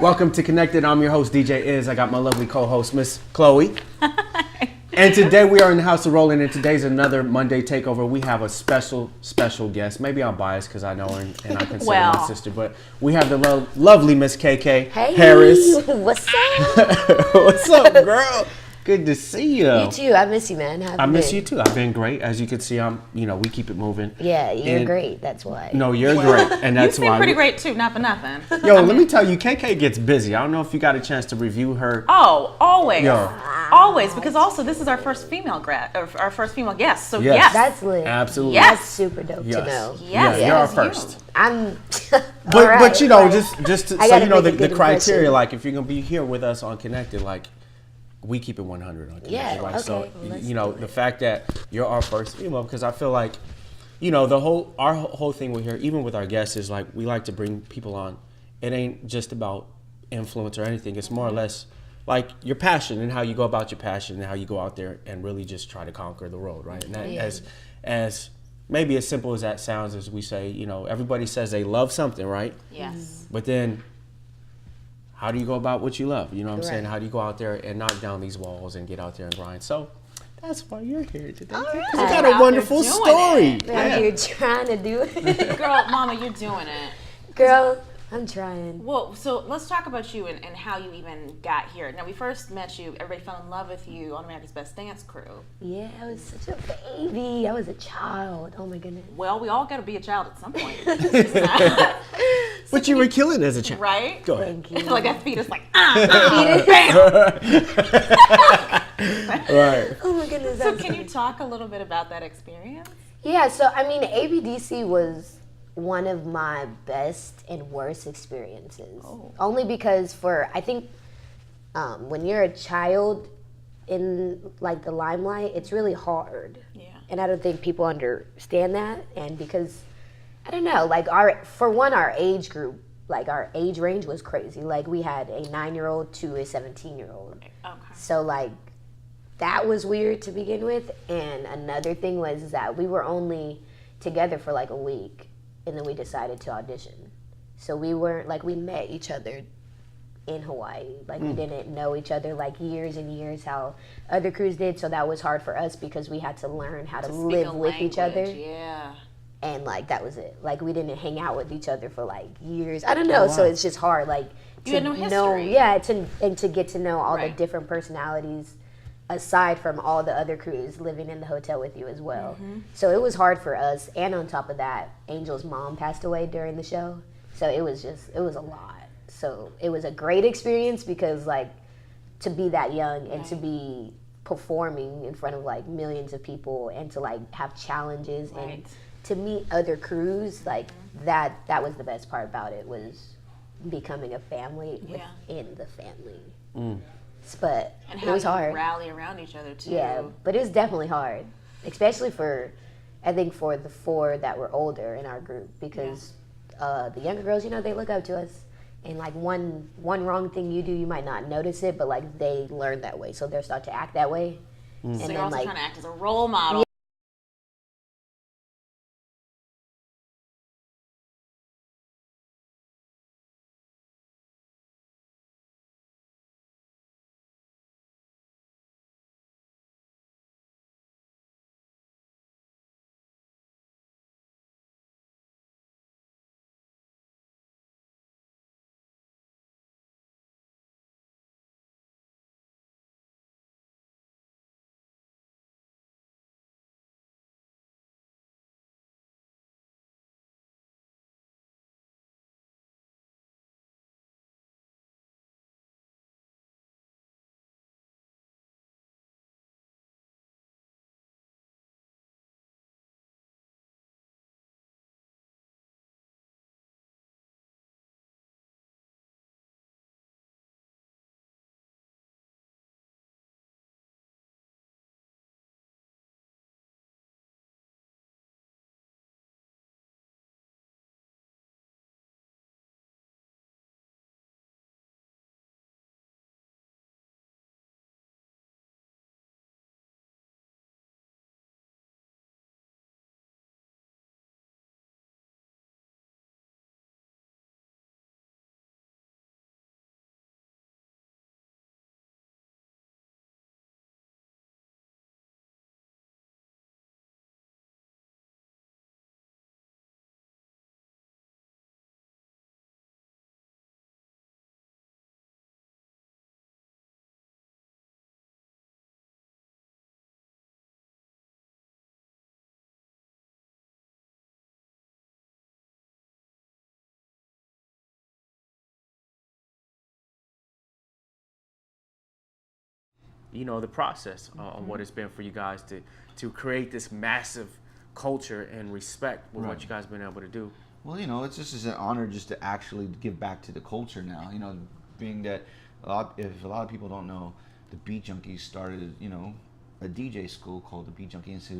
Welcome to Connected. I'm your host, DJ Iz. I got my lovely co-host, Miss Chloe. And today we are in the house of rolling, and today's another Monday takeover. We have a special guest. Maybe I'm biased because I know her and I consider her my sister, but we have the lovely Miss KK Harris. What's up? What's up, girl? Good to see you. You too. I miss you, man. I miss you too. I've been great. As you can see, we keep it moving. Yeah, you're great. That's why. No, you're great, and that's why. You seem pretty great too. Not for nothing. Yo, let me tell you, KK gets busy. I don't know if you got a chance to review her. Oh, always. Yo. Always, because also this is our first female our first female guest. So yes. That's lit. Absolutely. Yes. That's super dope to know. Yes. You're our first. I'm. But you know, just to, so you know the criteria. Impression. Like, if you're gonna be here with us on Connected, like, we keep it 100 on Connected. Yeah. Right? Okay. So Well, the fact that you're our first female, because I feel like, our whole thing we're here, even with our guests, is like we like to bring people on. It ain't just about influence or anything. It's more or less like your passion and how you go about your passion and how you go out there and really just try to conquer the road, right? And that, as maybe as simple as that sounds, as we say, everybody says they love something, right? Yes. But then, how do you go about what you love? You know what I'm Right. saying? How do you go out there and knock down these walls and get out there and grind? So that's why you're here today. right. You got a wonderful story. Man, you're trying to do it. Girl, mama, you're doing it. Girl, I'm trying. Well, so let's talk about you and how you even got here. Now, we first met you, everybody fell in love with you on America's Best Dance Crew. Yeah, I was such a baby. I was a child. Oh my goodness. Well, we all got to be a child at some point. But you were killing as a child. Right? Go ahead. Thank you. Like that feet is like, Right. Oh my goodness. So can you talk a little bit about that experience? Yeah, so I mean, ABDC was one of my best and worst experiences. Oh. Only because I think when you're a child in like the limelight, it's really hard. Yeah. And I don't think people understand that. And because, I don't know, like our age group, like our age range was crazy. Like we had a 9-year-old to a 17-year-old. Okay. So like that was weird to begin with. And another thing was that we were only together for like a week, and then we decided to audition. So we weren't like, we met each other in Hawaii. Like we didn't know each other like years and years how other crews did. So that was hard for us because we had to learn how to live with each other. Yeah. And like that was it. Like we didn't hang out with each other for like years. I don't know. So it's just hard. Like You had no history. to get to know all the Right. different personalities aside from all the other crews living in the hotel with you as well. Mm-hmm. So it was hard for us. And on top of that, Angel's mom passed away during the show. So it was a lot. So it was a great experience because like to be that young and to be performing in front of like millions of people and to like have challenges and to meet other crews, like that was the best part about it, was becoming a family within the family. But And it how was you hard. rally around each other too. Yeah, but it was definitely hard, especially for the 4 that were older in our group, because the younger girls, they look up to us. And like one wrong thing you do, you might not notice it, but like they learn that way, so they'll start to act that way. So And you're then also like trying to act as a role model. the process on what it's been for you guys to create this massive culture and respect with what you guys have been able to do. Well, it's just an honor just to actually give back to the culture now. Being that if a lot of people don't know, the Beat Junkies started, a DJ school called the Beat Junkies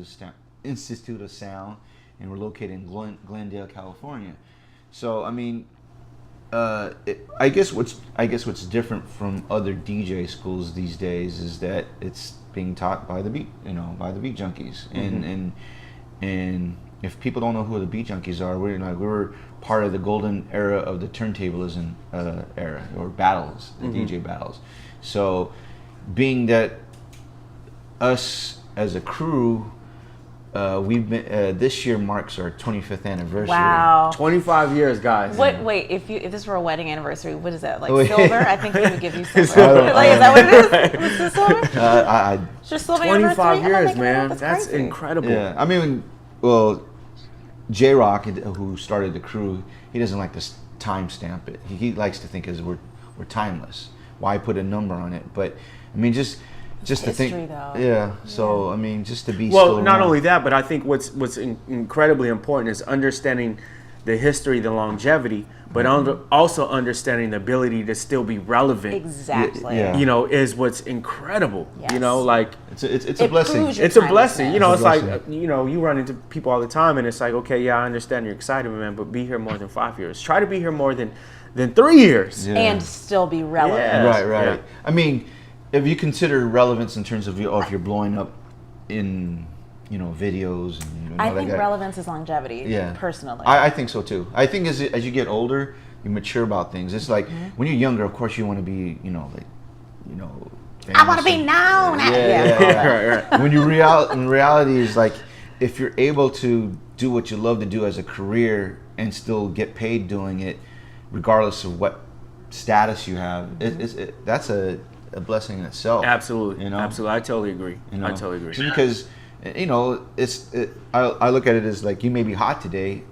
Institute of Sound, and we're located in Glendale, California. So, I mean, I guess what's different from other DJ schools these days is that it's being taught by the Beat Junkies, and if people don't know who the Beat Junkies are, we're part of the golden era of the turntablism era, or battles, the DJ battles. So, being that us as a crew, we've been this year marks our 25th anniversary. Wow. 25 years, guys. Wait, if this were a wedding anniversary, what is that, like silver? I think we would give you silver. Is I that what it is? What's the silver? It's just silver 25 anniversary? years, Oh my man. God, That's crazy. incredible. Yeah, I mean, well, J-Rock, who started the crew, he doesn't like to timestamp it. He likes to think we're timeless. Why put a number on it? But I mean, just to history, think, though. yeah. So I mean, just to be Well, still not around. only that, but I think what's incredibly important is understanding the history, the longevity, but also understanding the ability to still be relevant. Exactly. Yeah. Is what's incredible. Yes. Like it's a It blessing. proves your it's a blessing. timelessness. It's It's a like blessing. you run into people all the time, and it's like, okay, yeah, I understand you're excited, man, but be here more than 5 years. Try to be here more than 3 years. Yeah. And still be relevant. Yeah. Right. Yeah. I mean, if you consider relevance in terms of if you're blowing up in videos and I all that think guy- relevance is longevity, Yeah, personally. I think so too. I think as you get older, you mature about things. It's like when you're younger, of course, you want to be, I want to be known. Yeah. Right. When in reality is like, if you're able to do what you love to do as a career and still get paid doing it, regardless of what status you have, that's a blessing in itself. Absolutely. You know? Absolutely. I totally agree. I totally agree. Just because, I look at it as like, you may be hot today,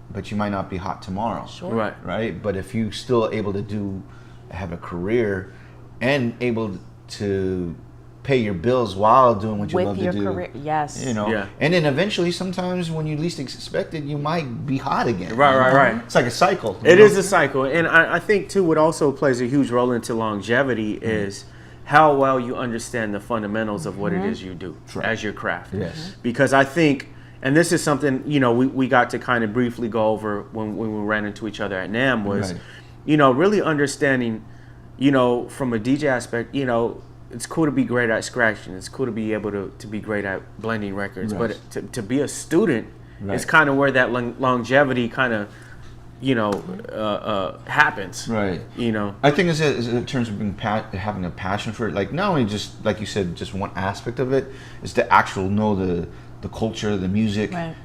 but you might not be hot tomorrow. Sure. Right. Right? But if you still able to have a career and able to pay your bills while doing what you With love your to do. career, yes. Yeah. And then eventually, sometimes when you least expect it, you might be hot again. Right. It's like a cycle. It is a cycle. And I think, too, what also plays a huge role into longevity is how well you understand the fundamentals of what it is you do as your craft. Yes. Because I think, and this is something, we got to kind of briefly go over when we ran into each other at NAMM was, Right. really understanding, from a DJ aspect, it's cool to be great at scratching. It's cool to be able to be great at blending records. Right. But to be a student Right. is kind of where that longevity kind of, happens. Right. I think it's in terms of having a passion for it, like not only just, like you said, just one aspect of it, is to actually know the culture, the music, Right.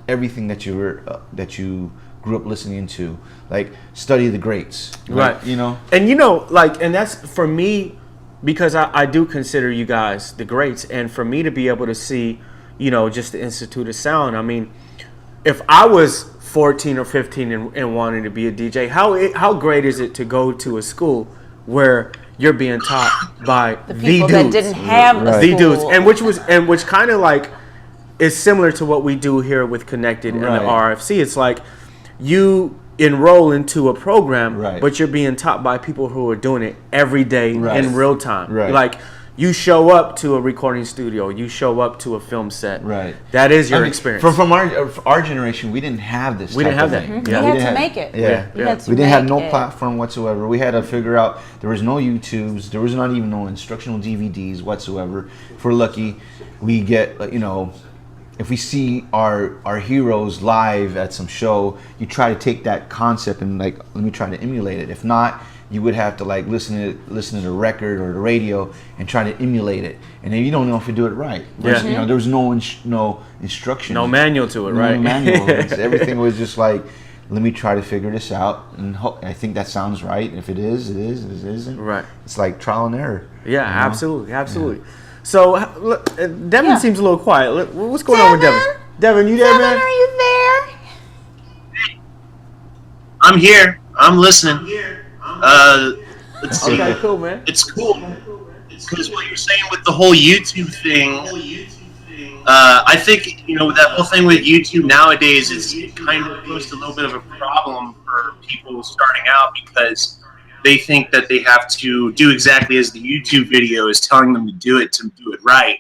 everything that you grew up listening to, like study the greats. Right. And and that's for me, because I do consider you guys the greats, and for me to be able to see, just the Institute of Sound. I mean, if I was 14 or 15 and wanting to be a DJ, how great is it to go to a school where you're being taught by The people that dudes, didn't have Right. the the dudes, school. and which kind of like is similar to what we do here with Connected and the Right. RFC. It's like you enroll into a program, Right. but you're being taught by people who are doing it every day Right. in real time. Right. Like you show up to a recording studio, you show up to a film set. Right. That is your I mean, experience. From our generation, we didn't have this. We didn't type have of that. thing. Yeah. You We had didn't to have- make it. Yeah. You had to We didn't have make no it. platform whatsoever. We had to figure out, there was no YouTubes, there was not even no instructional DVDs whatsoever. If we're lucky, we get, if we see our heroes live at some show, you try to take that concept and let me try to emulate it. If not, you would have to listen to the record or the radio and try to emulate it. And then you don't know if you do it right. Yeah. There was no instruction. no manual to it, No right? manual. Everything was just like, let me try to figure this out, and I think that sounds right. If it is, it is. If it isn't, Right. It's like trial and error. Yeah, you know? absolutely. So look, Devin Yeah. seems a little quiet. What's going on with Devin? Devin, you there, man? Are you there? I'm here. I'm listening. Let's see. Okay, cool, man. It's cool. because what you're saying with the whole YouTube thing, I think, that whole thing with YouTube nowadays is kind of posed a little bit of a problem for people starting out because they think that they have to do exactly as the YouTube video is telling them to do it right.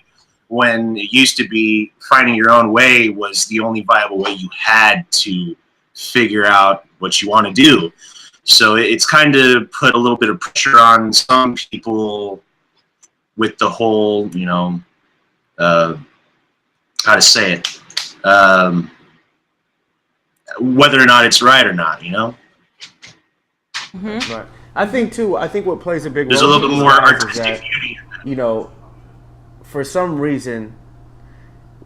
When it used to be finding your own way was the only viable way you had to figure out what you want to do. So it's kind of put a little bit of pressure on some people with the whole, how to say it, whether or not it's right or not, Right. I think what plays a big There's role. a little bit more artistic that, beauty. For some reason,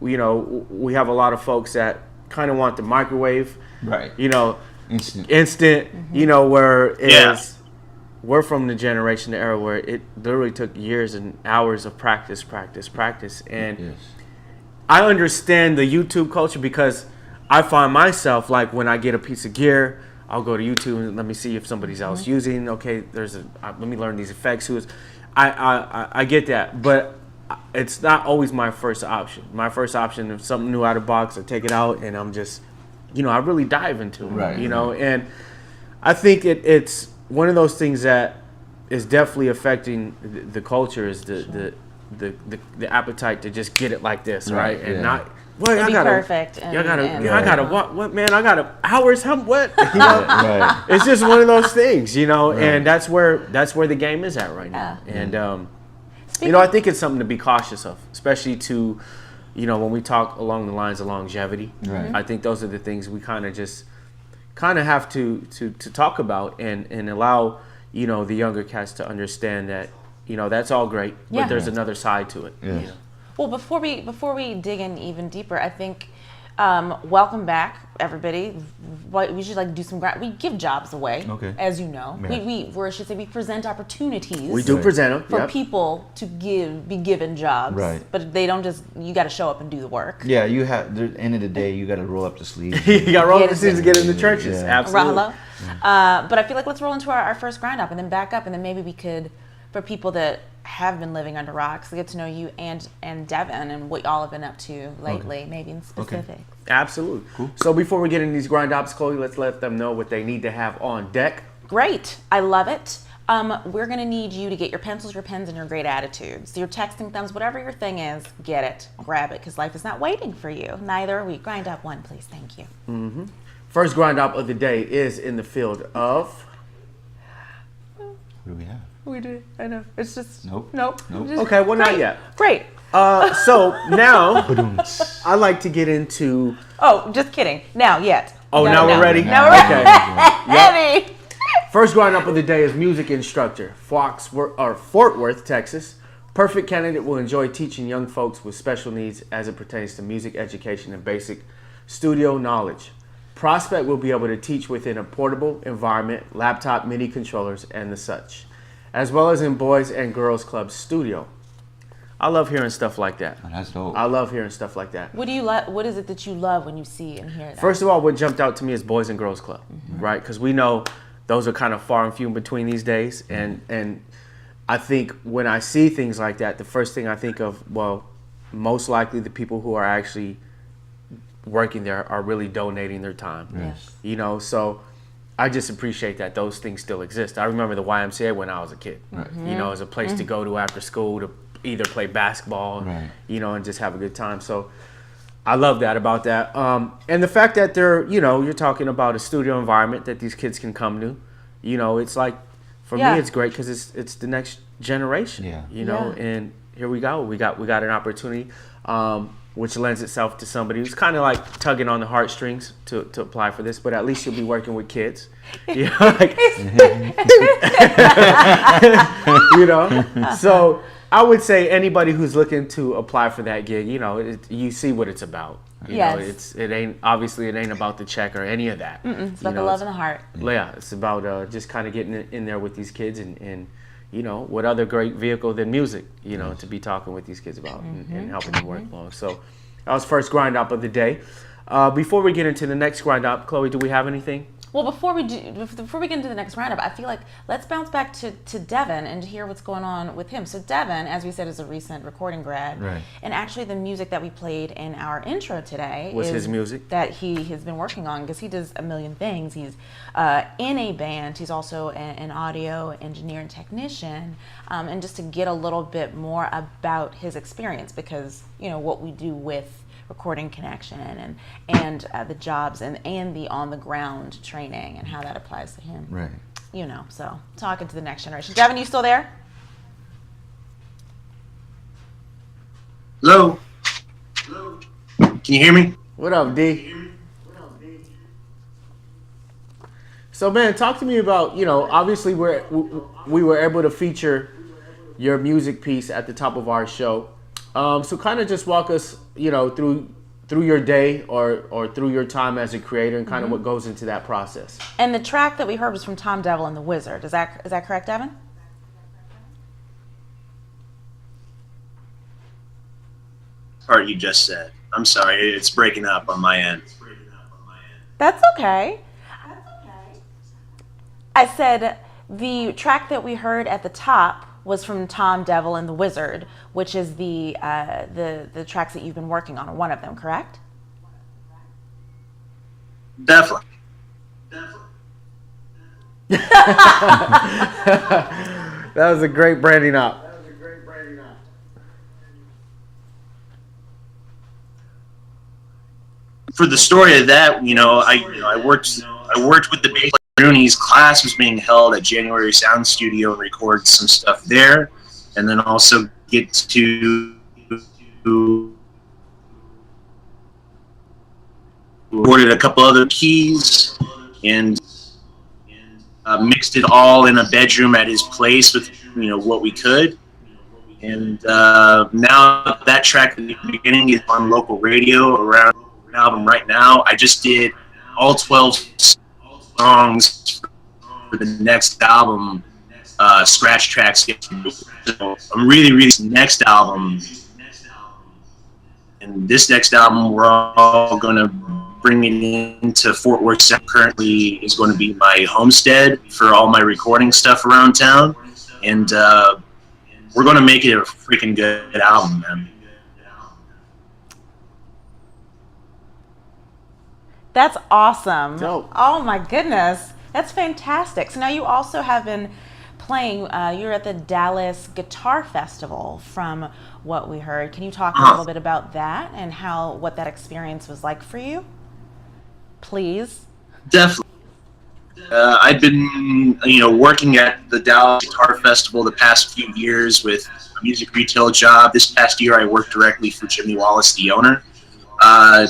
we have a lot of folks that kind of want the microwave, Right. instant, where is we're from the generation, the era where it literally took years and hours of practice, and Yes. I understand the YouTube culture because I find myself like when I get a piece of gear, I'll go to YouTube and let me see if somebody's else using. Okay, let me learn these effects. I get that, but it's not always my first option. My first option, if something new out of the box, I take it out and I'm just, I really dive into it. Right. And I think it's one of those things that is definitely affecting the culture is the appetite to just get it like this, right? And not. Well, I gotta, perfect. I gotta, what, man? I gotta hours. What? Right. It's just one of those things, and that's where the game is at right now. And I think it's something to be cautious of, especially to, when we talk along the lines of longevity. Right. I think those are the things we kind of have to talk about and allow the younger cats to understand that that's all great, but there's another side to it. Yes. Well, before we dig in even deeper, I think welcome back, everybody. We usually like to do some. We give jobs away, as you know. Yeah. We present opportunities. We do present them for people to be given jobs, right? But they don't just. You got to show up and do the work. Yeah, you have. At the end of the day, you got to roll up the sleeves. You got to roll up the sleeves to get in the trenches. Yeah. Absolutely. But I feel like let's roll into our first grind up and then back up, and then maybe we could, for people that have been living under rocks, get to know you and Devin and what y'all have been up to lately, maybe in specific. Absolutely. Cool. So before we get into these grind ops, Cloie, let's let them know what they need to have on deck. Great. I love it. We're going to need you to get your pencils, your pens, and your great attitudes. Your texting thumbs, whatever your thing is, get it. Grab it, because life is not waiting for you. Neither are we. Grind up one, please. Thank you. Mm-hmm. First grind up of the day is in the field of... What do we have? We do. I know. It's just... Nope. Okay, well, not yet. Great. So now, I like to get into... Oh, just kidding. Now, yet. Oh, now we're ready? Now we're ready. Okay. Yep. First grind up of the day is music instructor, Fort Worth, Texas. Perfect candidate will enjoy teaching young folks with special needs as it pertains to music education and basic studio knowledge. Prospect will be able to teach within a portable environment, laptop, MIDI controllers, and the such, as well as in Boys and Girls Club studio. I love hearing stuff like that. Oh, that's dope. I love hearing stuff like that. What do you like? What is it that you love when you see and hear that? First of all, what jumped out to me is Boys and Girls Club, right? Because we know those are kind of far and few in between these days. And I think when I see things like that, the first thing I think of, well, most likely the people who are actually working there are really donating their time. Yes. So I just appreciate that those things still exist. I remember the YMCA when I was a kid, as a place to go to after school to either play basketball, and just have a good time. So I love that about that. And the fact that they're, you're talking about a studio environment that these kids can come to, it's like, for me, it's great because it's the next generation, and here we go. We got an opportunity, which lends itself to somebody who's kind of like tugging on the heartstrings to apply for this, but at least you'll be working with kids. So I would say anybody who's looking to apply for that gig, you see what it's about. It ain't about the check or any of that. It's about the love and the heart. Yeah, it's about just kind of getting in there with these kids and what other great vehicle than music, to be talking with these kids about and helping them work along. So that was first grind up of the day. Before we get into the next grind up, Cloie, do we have anything? Well, before we get into the next roundup, I feel like let's bounce back to Devin and hear what's going on with him. So Devin, as we said, is a recent recording grad. Right. And actually the music that we played in our intro today Was is his music? that he has been working on, because he does a million things. He's in a band. He's also an audio engineer and technician. And just to get a little bit more about his experience, because, you know, what we do with recording connection and the jobs and the on the ground training and how that applies to him. Right. You know, so talking to the next generation. Devin, you still there? Hello? Can you hear me? What up, D? So, man, talk to me about, you know, obviously we were able to feature your music piece at the top of our show. So kind of just walk us, you know, through your day or through your time as a creator and kind of what goes into that process. And the track that we heard was from Tom Devil and the Wizard. Is that correct, Devin? Part you just said. I'm sorry, it's breaking up on my end. That's okay. I said the track that we heard at the top was from Tom Devil and the Wizard, which is the tracks that you've been working on, or one of them, correct? Definitely. That was a great branding up. For the story of that, you know, I worked with the bass player. Rooney's class was being held at January Sound Studio and recorded some stuff there, and then also get to recorded a couple other keys and mixed it all in a bedroom at his place with, you know, what we could. And now that track at the beginning is on local radio around an album right now. I just did all 12 songs for the next album, scratch tracks. So I'm really next album, and this next album we're all gonna bring it into Fort Worth. Currently is going to be my homestead for all my recording stuff around town, and we're gonna make it a freaking good album, man. That's awesome. Dope. Oh my goodness. That's fantastic. So now you also have been playing, you're at the Dallas Guitar Festival from what we heard. Can you talk a little bit about that and what that experience was like for you? Please. Definitely. I've been, you know, working at the Dallas Guitar Festival the past few years with a music retail job. This past year I worked directly for Jimmy Wallace, the owner.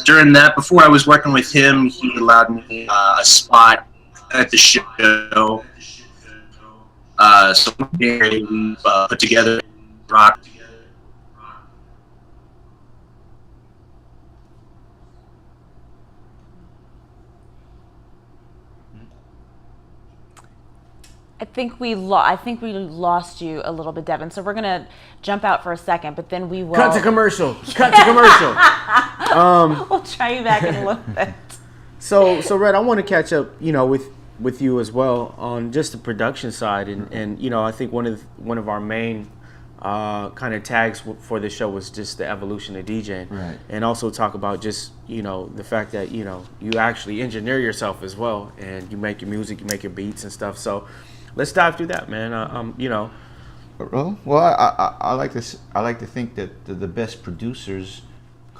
During that, before I was working with him, he allowed me a spot at the show. So we put together rock. I think we lost you a little bit, Devin. So we're gonna jump out for a second, but then we will Cut to commercial. Cut to commercial. We'll try you back in a little bit. So Rhett, I want to catch up, you know, with you as well on just the production side, and you know, I think one of our main kind of tags for the show was just the evolution of DJing, right? And also talk about just, you know, the fact that, you know, you actually engineer yourself as well, and you make your music, you make your beats and stuff. So let's dive through that, man. You know. Well, I like this. I like to think that the best producers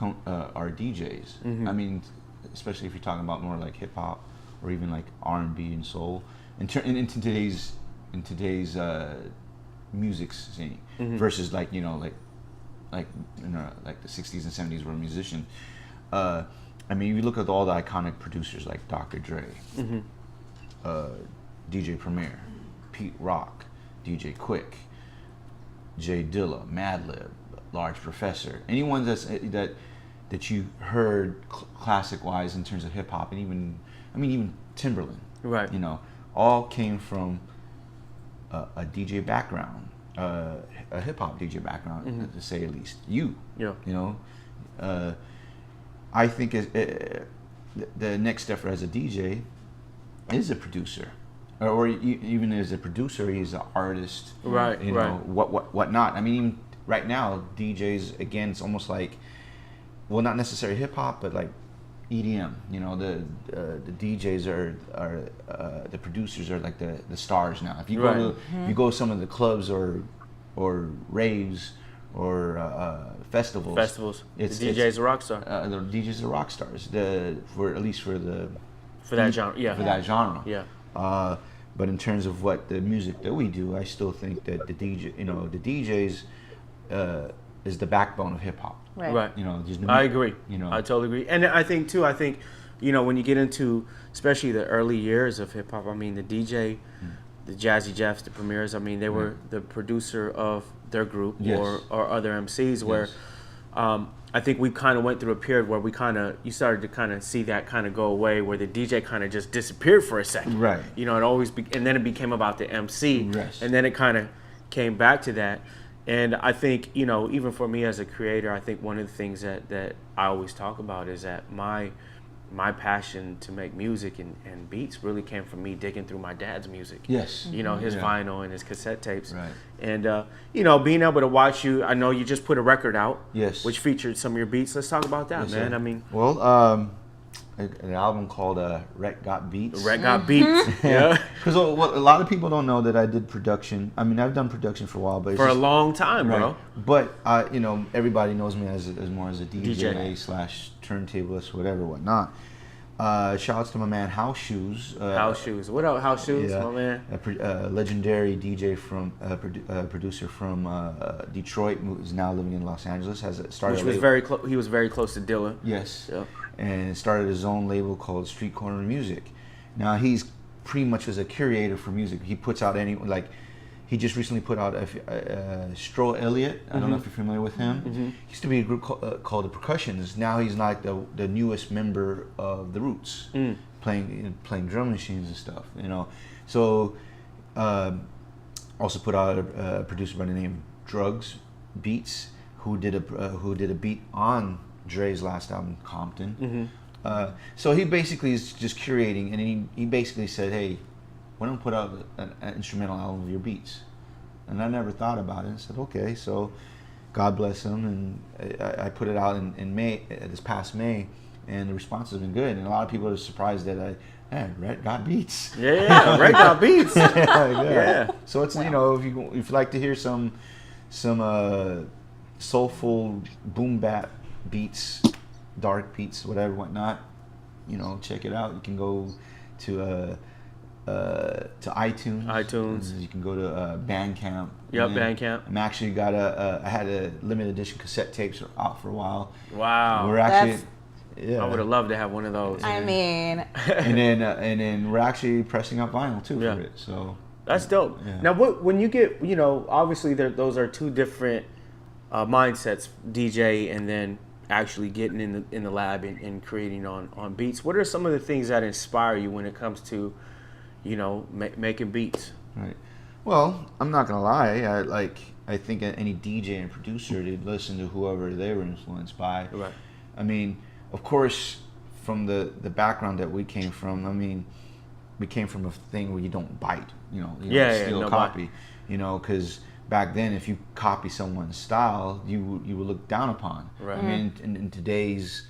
are DJs. Mm-hmm. I mean, especially if you're talking about more like hip hop or even like R&B and soul. In today's music scene, mm-hmm. versus like, you know, like you know, like the 60s and 70s were a musician. I mean, you look at all the iconic producers like Dr. Dre, mm-hmm. DJ Premier, Pete Rock, DJ Quick, Jay Dilla, Madlib, Large Professor, anyone that you heard classic wise in terms of hip hop, and even Timberland, Right. You know, all came from a DJ background, a hip hop DJ background, mm-hmm. to say at least. You know, I think the next step as a DJ is a producer, or even as a producer, he's an artist. Right. You know, what not. I mean, even right now, DJs, again, it's almost like, well, not necessarily hip hop, but like EDM. You know, the DJs are the producers are like the stars now. If you go to if you go to some of the clubs or raves or festivals, the DJ's a rock star. The DJs are rock stars. For that genre, yeah. For that genre, yeah. But in terms of what the music that we do, I still think that the DJs is the backbone of hip hop. Right. You know, I agree. You know, I totally agree. And I think too, you know, when you get into especially the early years of hip hop, I mean, the DJ, the Jazzy Jeffs, the Premiers, I mean, they were the producer of their group or other MCs where I think we kind of went through a period where you started to kind of see that kind of go away, where the DJ kind of just disappeared for a second. Right. You know, and then it became about the MC. Yes. And then it kind of came back to that. And I think, you know, even for me as a creator, I think one of the things that I always talk about is that my passion to make music and beats really came from me digging through my dad's music. Yes. You know, his vinyl and his cassette tapes. Right. And, you know, being able to watch you, I know you just put a record out. Yes. Which featured some of your beats. Let's talk about that, man. Sir. I mean. Well, an album called Rhett Got Beats. Rhett Got Beats. Yeah. Because a lot of people don't know that I did production. I mean, I've done production for a while, but a long time, bro. But you know, everybody knows me as more as a DJ. / turntablist, whatnot. Shout outs to my man House Shoes. House Shoes. What up, House Shoes, my man? A legendary DJ from producer from Detroit, who is now living in Los Angeles. He was very close to Dilla. Yes. Yeah. And started his own label called Street Corner Music. Now he's pretty much as a curator for music. He puts out he just recently put out Stroll Elliott. I don't know if you're familiar with him. He used to be a group called the Percussions. Now he's like the newest member of the Roots, playing drum machines and stuff. You know, so also put out a producer by the name of Drugs Beats, who did a beat on Dre's last album, Compton. So he basically is just curating, and he basically said, hey, why don't put out an instrumental album of your beats? And I never thought about it. I said, okay. So God bless him, and I put it out in May, this past May, and the response has been good. And a lot of people are surprised that Rhett got beats. Yeah, Rhett got beats. Yeah. So it's you know, if you like to hear some soulful boom bap beats, dark beats, whatnot, you know, check it out. You can go to iTunes. You can go to Bandcamp. Yep, Bandcamp. I'm actually I had a limited edition cassette tapes out for a while. Wow. We're actually, I would have loved to have one of those. I mean. and then we're actually pressing out vinyl too for it. So that's dope. Yeah. Now, when you get, you know, obviously those are two different mindsets, DJ and then actually getting in the lab and creating on beats. What are some of the things that inspire you when it comes to, you know, making beats? Right. Well, I'm not gonna lie. I think any DJ and producer, they'd listen to whoever they were influenced by. Right. I mean, of course, from the background that we came from. I mean, we came from a thing where you don't bite. You know, steal, copy. You know, because back then, if you copy someone's style, you were looked down upon. Right. I mean, in today's,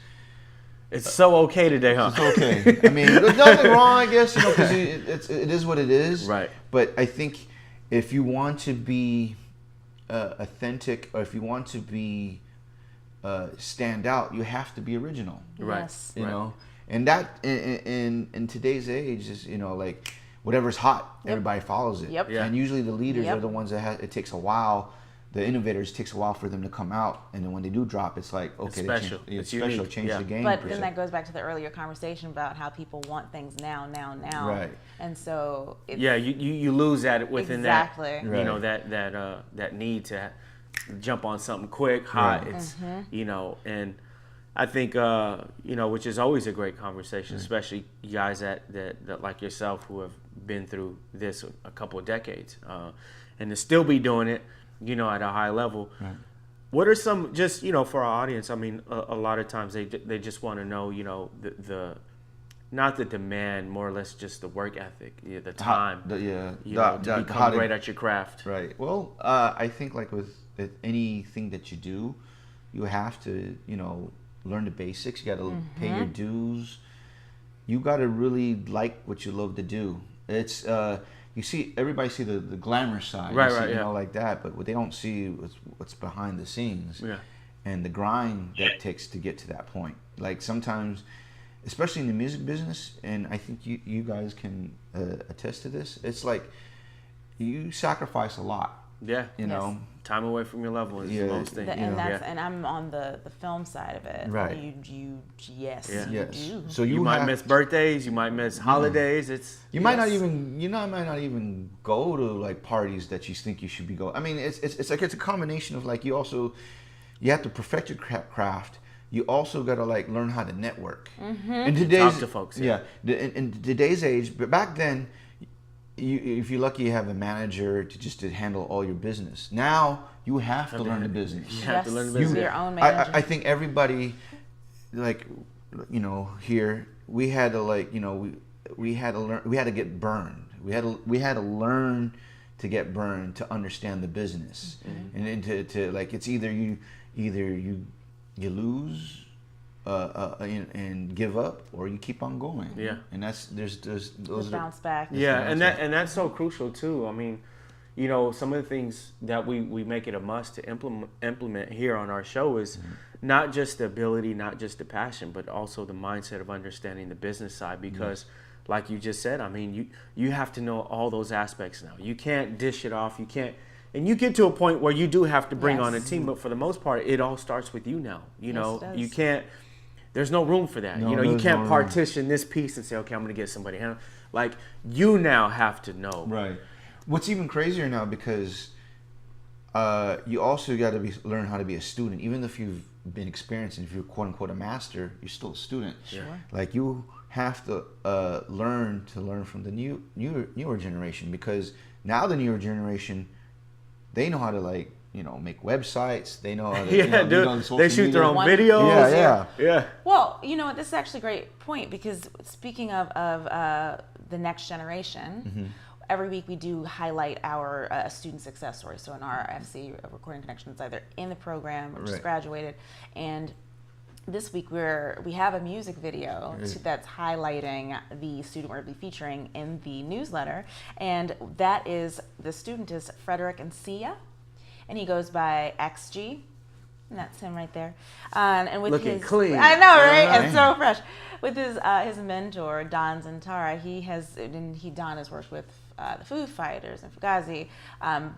it's so okay today, huh? It's okay. I mean, there's nothing wrong, I guess, you know, because it is what it is. Right. But I think if you want to be authentic, or if you want to be stand out, you have to be original. Right. Yes. You know, and that in today's age is, you know, like whatever's hot, everybody follows it. Yep. Yeah. And usually the leaders are the ones that it takes a while. The innovators, takes a while for them to come out, and then when they do drop, it's like, okay, it's special. It's special. Unique. Change the game. But per then se. that goes back to the earlier conversation about how people want things now. Right. And so it's, you lose that within exactly. that, you know, that need to jump on something quick, hot. Right. It's you know, and I think you know, which is always a great conversation, especially you guys that like yourself who have been through this a couple of decades, and to still be doing it, you know, at a high level. Right. What are some, just, you know, for our audience, I mean, a lot of times they just want to know, you know, the not the demand, more or less just the work ethic, the time, to become great at your craft. Right. Well, I think like with anything that you do, you have to, learn the basics. You got to pay your dues. You got to really like what you love to do. It's you see, everybody see the glamorous side, like that, but what they don't see is what's behind the scenes, and the grind that it takes to get to that point. Like sometimes, especially in the music business, and I think you guys can attest to this. It's like you sacrifice a lot. Yeah, time away from your loved ones is the most thing. And I'm on the film side of it. Right. You do. So you might miss birthdays, you might miss holidays. You might not even go to like parties that you think you should be going. I mean, it's like it's a combination of like you have to perfect your craft. You also got to like learn how to network. In today's, talk to folks. In today's age, but back then, if you're lucky, you have a manager to handle all your business. Now you have to learn the business. You have to learn the business. Your own manager. I think everybody, like, here we had to like, we had to learn. We had to get burned. We had to learn to get burned to understand the business, and then to like it's either you lose and give up, or you keep on going. Yeah, and those bounce back. Yeah, and that's so crucial too. I mean, some of the things that we make it a must to implement here on our show is not just the ability, not just the passion, but also the mindset of understanding the business side. Because, like you just said, I mean, you have to know all those aspects now. You can't dish it off. You can't. And you get to a point where you do have to bring on a team, but for the most part, it all starts with you now. You can't. There's no room for that. You can't partition this piece and say, okay, I'm going to get somebody. Like, you now have to know. Right. What's even crazier now, because you also got to learn how to be a student. Even if you've been experienced, and if you're quote unquote a master, you're still a student. Sure. Like you have to learn from the newer generation, because now the newer generation, they know how to like make websites. They know how to they shoot their own videos. Yeah. Well, this is actually a great point, because speaking of the next generation, every week we do highlight our student success stories. So in our FC Recording Connections, either in the program or just graduated, and this week we have a music video that's highlighting the student we're going to be featuring in the newsletter, and the student is Frederick and Sia. And he goes by XG, and that's him right there. And with looking his, clean. I know, right? It's so fresh. With his mentor Don Zantara, Don has worked with the Foo Fighters and Fugazi.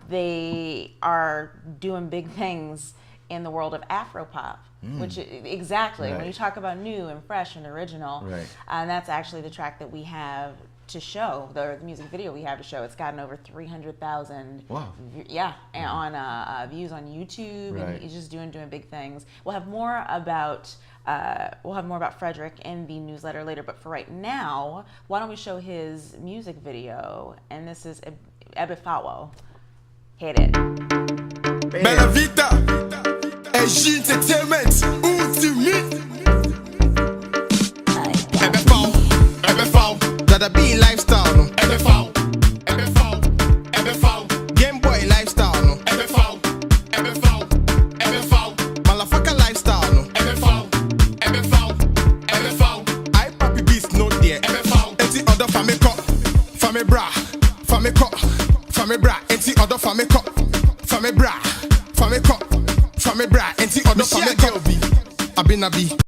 They are doing big things in the world of Afropop, which when you talk about new and fresh and original, and that's actually the track that we have to show, the music video we have to show. It's gotten over 300,000 on views on YouTube, and he's just doing big things. We'll have more about Frederick in the newsletter later, but for right now, why don't we show his music video? And this is Ebifawo. Hit it. Bella Vita, SG Entertainment, Ultimate. Ebifawo, that a be lifestyle, no. Ebifawo, Game Boy lifestyle, no. Ebifawo, Malafaka lifestyle, no. Ebifawo, I papi beast no there. Ebifawo, enti other family bra, enti other family bra, enti other family be. Abinabi.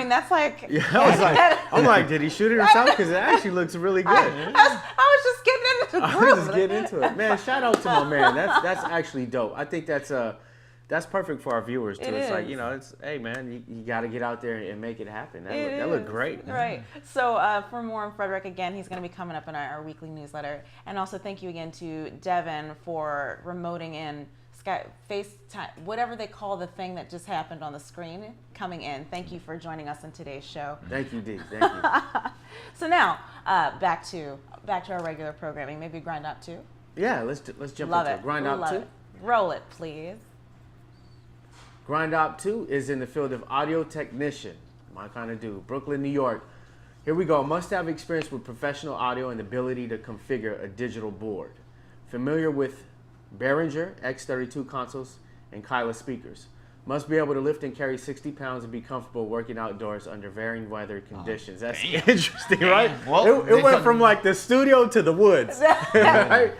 That's like... Yeah, I'm like, did he shoot it himself? Because it actually looks really good. I was just getting into the groove. I was just getting into it. Man, shout out to my man. That's actually dope. I think that's perfect for our viewers, too. It's like, hey, man, you got to get out there and make it happen. That looked great. Right. So for more on Frederick, again, he's going to be coming up in our weekly newsletter. And also thank you again to Devin for remoting in FaceTime, whatever they call the thing that just happened on the screen, coming in. Thank you for joining us in today's show. Thank you, Dee. Thank you. So now, back to our regular programming. Maybe grind up too. Yeah, let's jump Love into it. Grind up too. Roll it, please. Grind Op 2 is in the field of audio technician. My kind of dude. Brooklyn, New York. Here we go. Must have experience with professional audio and the ability to configure a digital board. Familiar with Behringer X32 consoles and Kyla speakers. Must be able to lift and carry 60 pounds and be comfortable working outdoors under varying weather conditions. That's interesting, right? Well, it went from like the studio to the woods. Right?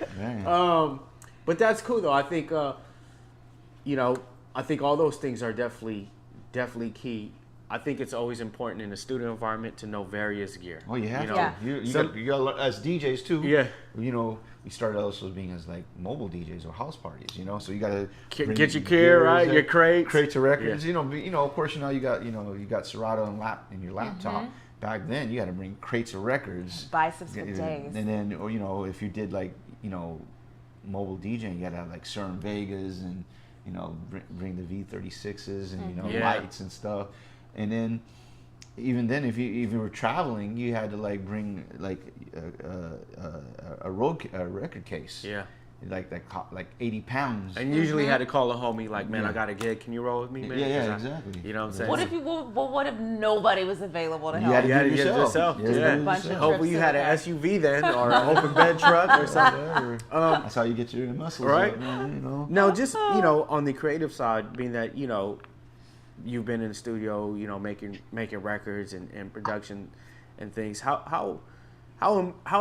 But that's cool though. I think, I think all those things are definitely key. I think it's always important in a studio environment to know various gear. Well, you have to. Yeah. You got as DJs too. Yeah. We started also being as like mobile DJs or house parties. So you got to get your gear right, your crates of records. Yeah. Of course, you got Serato in your laptop. Back then, you had to bring crates of records. Biceps for days. And then, if you did like mobile DJing, you had to have like Certain Vegas and bring the V36s and lights and stuff. And then, even then, if you were traveling, you had to like bring like a record case. Yeah. Like 80 pounds. And usually had to call a homie like, man, I got a gig. Can you roll with me, man? Yeah, exactly. You know what I'm saying? What if nobody was available to help? You had to get it yourself. Yeah. Hopefully you had an SUV then, or an open bed truck or something. That's how you get your muscles right? up, man, No, just on the creative side, being that you've been in the studio, making records and production and things. How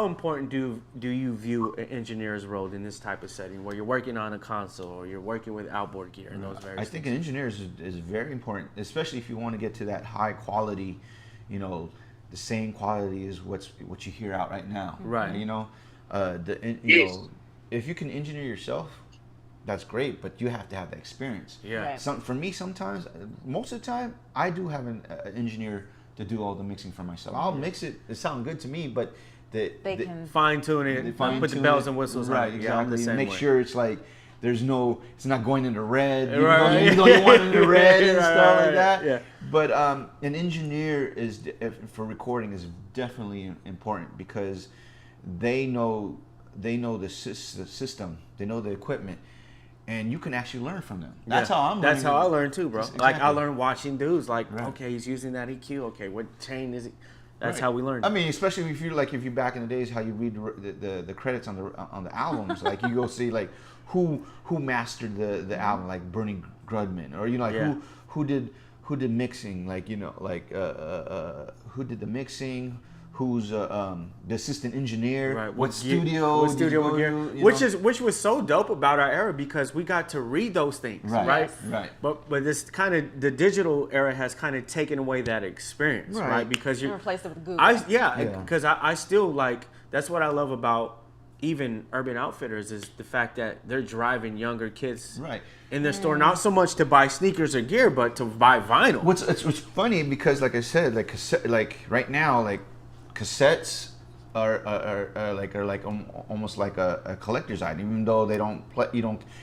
important do you view an engineer's role in this type of setting where you're working on a console or you're working with outboard gear and those various I think an engineer is very important, especially if you want to get to that high quality, the same quality as what you hear out right now. Right. If you can engineer yourself, that's great, but you have to have the experience. Yeah. Right. For me, sometimes, most of the time, I do have an engineer to do all the mixing for myself. I'll mix it. It sounds good to me, but They can fine tune it, put the bells and whistles right, on it. exactly. Yeah, make sure it's like it's not going into red. Right. You want it into red and stuff like that. Yeah. But an engineer for recording is definitely important because they know the system, they know the equipment. And you can actually learn from them. That's how I'm learning. That's how I learned too, bro. Exactly. Like I learned watching dudes. Like, Right. okay, he's using that EQ. Okay, what chain is it? That's Right. how we learned. I mean, especially if you back in the days, how you read the credits on the albums, like you go see like who mastered the album, like Bernie Grudman, or who did mixing, like who did the mixing. Who's the assistant engineer? Right. What studio? Which was so dope about our era because we got to read those things, right? Right. But this kind of the digital era has kind of taken away that experience, right? Because you replace it with Google. Because I still like that's what I love about even Urban Outfitters is the fact that they're driving younger kids in their store, not so much to buy sneakers or gear, but to buy vinyl. What's funny because like I said, like cassette, like right now, like cassettes are almost like a collector's item, even though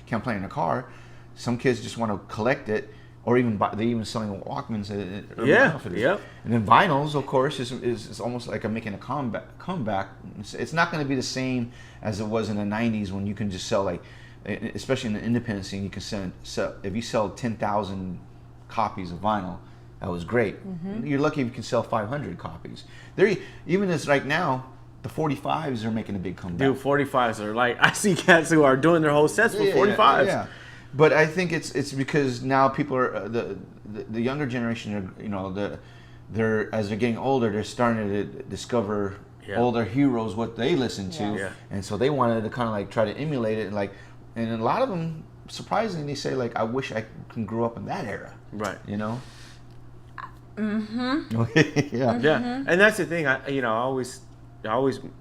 can't play in a car. Some kids just want to collect it, or they even selling Walkmans at Urban Outfitters. Yep. And then vinyls, of course, is almost like making a comeback. It's not going to be the same as it was in the '90s when you can just sell, like, especially in the independent scene, you can sell if you sell 10,000 copies of vinyl. That was great. Mm-hmm. You're lucky if you can sell 500 copies. Even as right now, the 45s are making a big comeback. Dude, 45s are like, I see cats who are doing their whole sets with 45s. Yeah. But I think it's because now people are the younger generation are they're as they're getting older, they're starting to discover older heroes, what they listen to, and so they wanted to kind of like try to emulate it, and a lot of them surprisingly they say like, I wish I can grow up in that era, right? Mm-hmm. And that's the thing. I always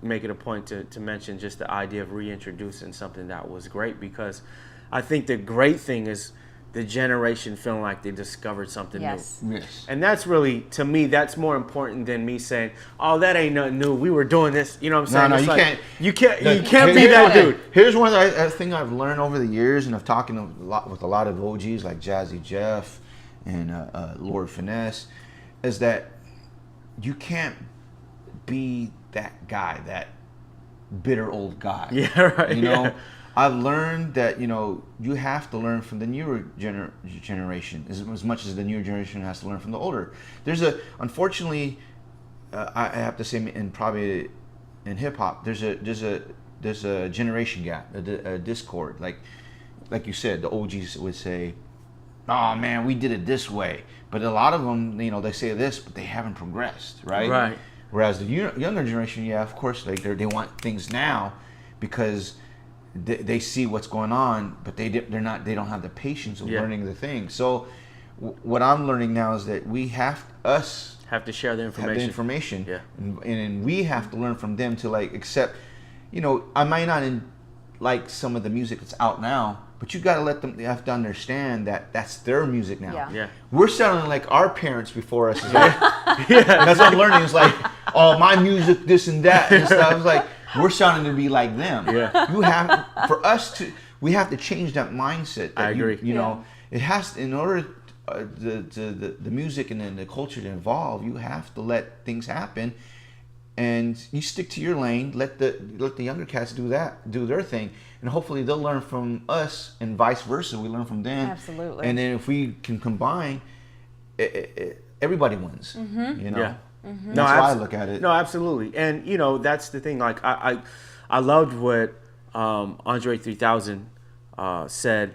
make it a point to mention just the idea of reintroducing something that was great, because I think the great thing is the generation feeling like they discovered something new. Yes. And that's really, to me, that's more important than me saying, "Oh, that ain't nothing new. We were doing this." You know what I'm saying? No, you can't be that dude. Here's one thing I've learned over the years, and I've talked with a lot of OGs like Jazzy Jeff and Lord Finesse, is that you can't be that guy that bitter old guy. Yeah, right. You know, yeah. I've learned that, you know, you have to learn from the newer generation as much as the newer generation has to learn from the older. Unfortunately, I have to say, and probably in hip hop, there's a generation gap, a discord. Like you said, the OGs would say, "Oh man, we did it this way," but a lot of them, you know, they say this, but they haven't progressed, right? Right. Whereas the younger generation, yeah, of course, like they want things now because they see what's going on, but they don't have the patience of learning the thing. So what I'm learning now is that we have to share the information. Have the information, Yeah. and we have to learn from them to like accept. You know, I might not like some of the music that's out now, but you gotta let them. They have to understand that that's their music now. Yeah. Yeah. We're sounding like our parents before us. That's what I'm learning. It's like, oh, my music, this and that and stuff. It's like we're sounding to be like them. Yeah. We have to change that mindset. That I agree. You know, it has in order the music and then the culture to evolve. You have to let things happen, and you stick to your lane. Let the younger cats do their thing, and hopefully they'll learn from us, and vice versa. We learn from them. Absolutely. And then if we can combine, everybody wins. You know. Yeah. That's how I look at it. No, absolutely. And, you know, that's the thing. Like, I loved what Andre 3000 said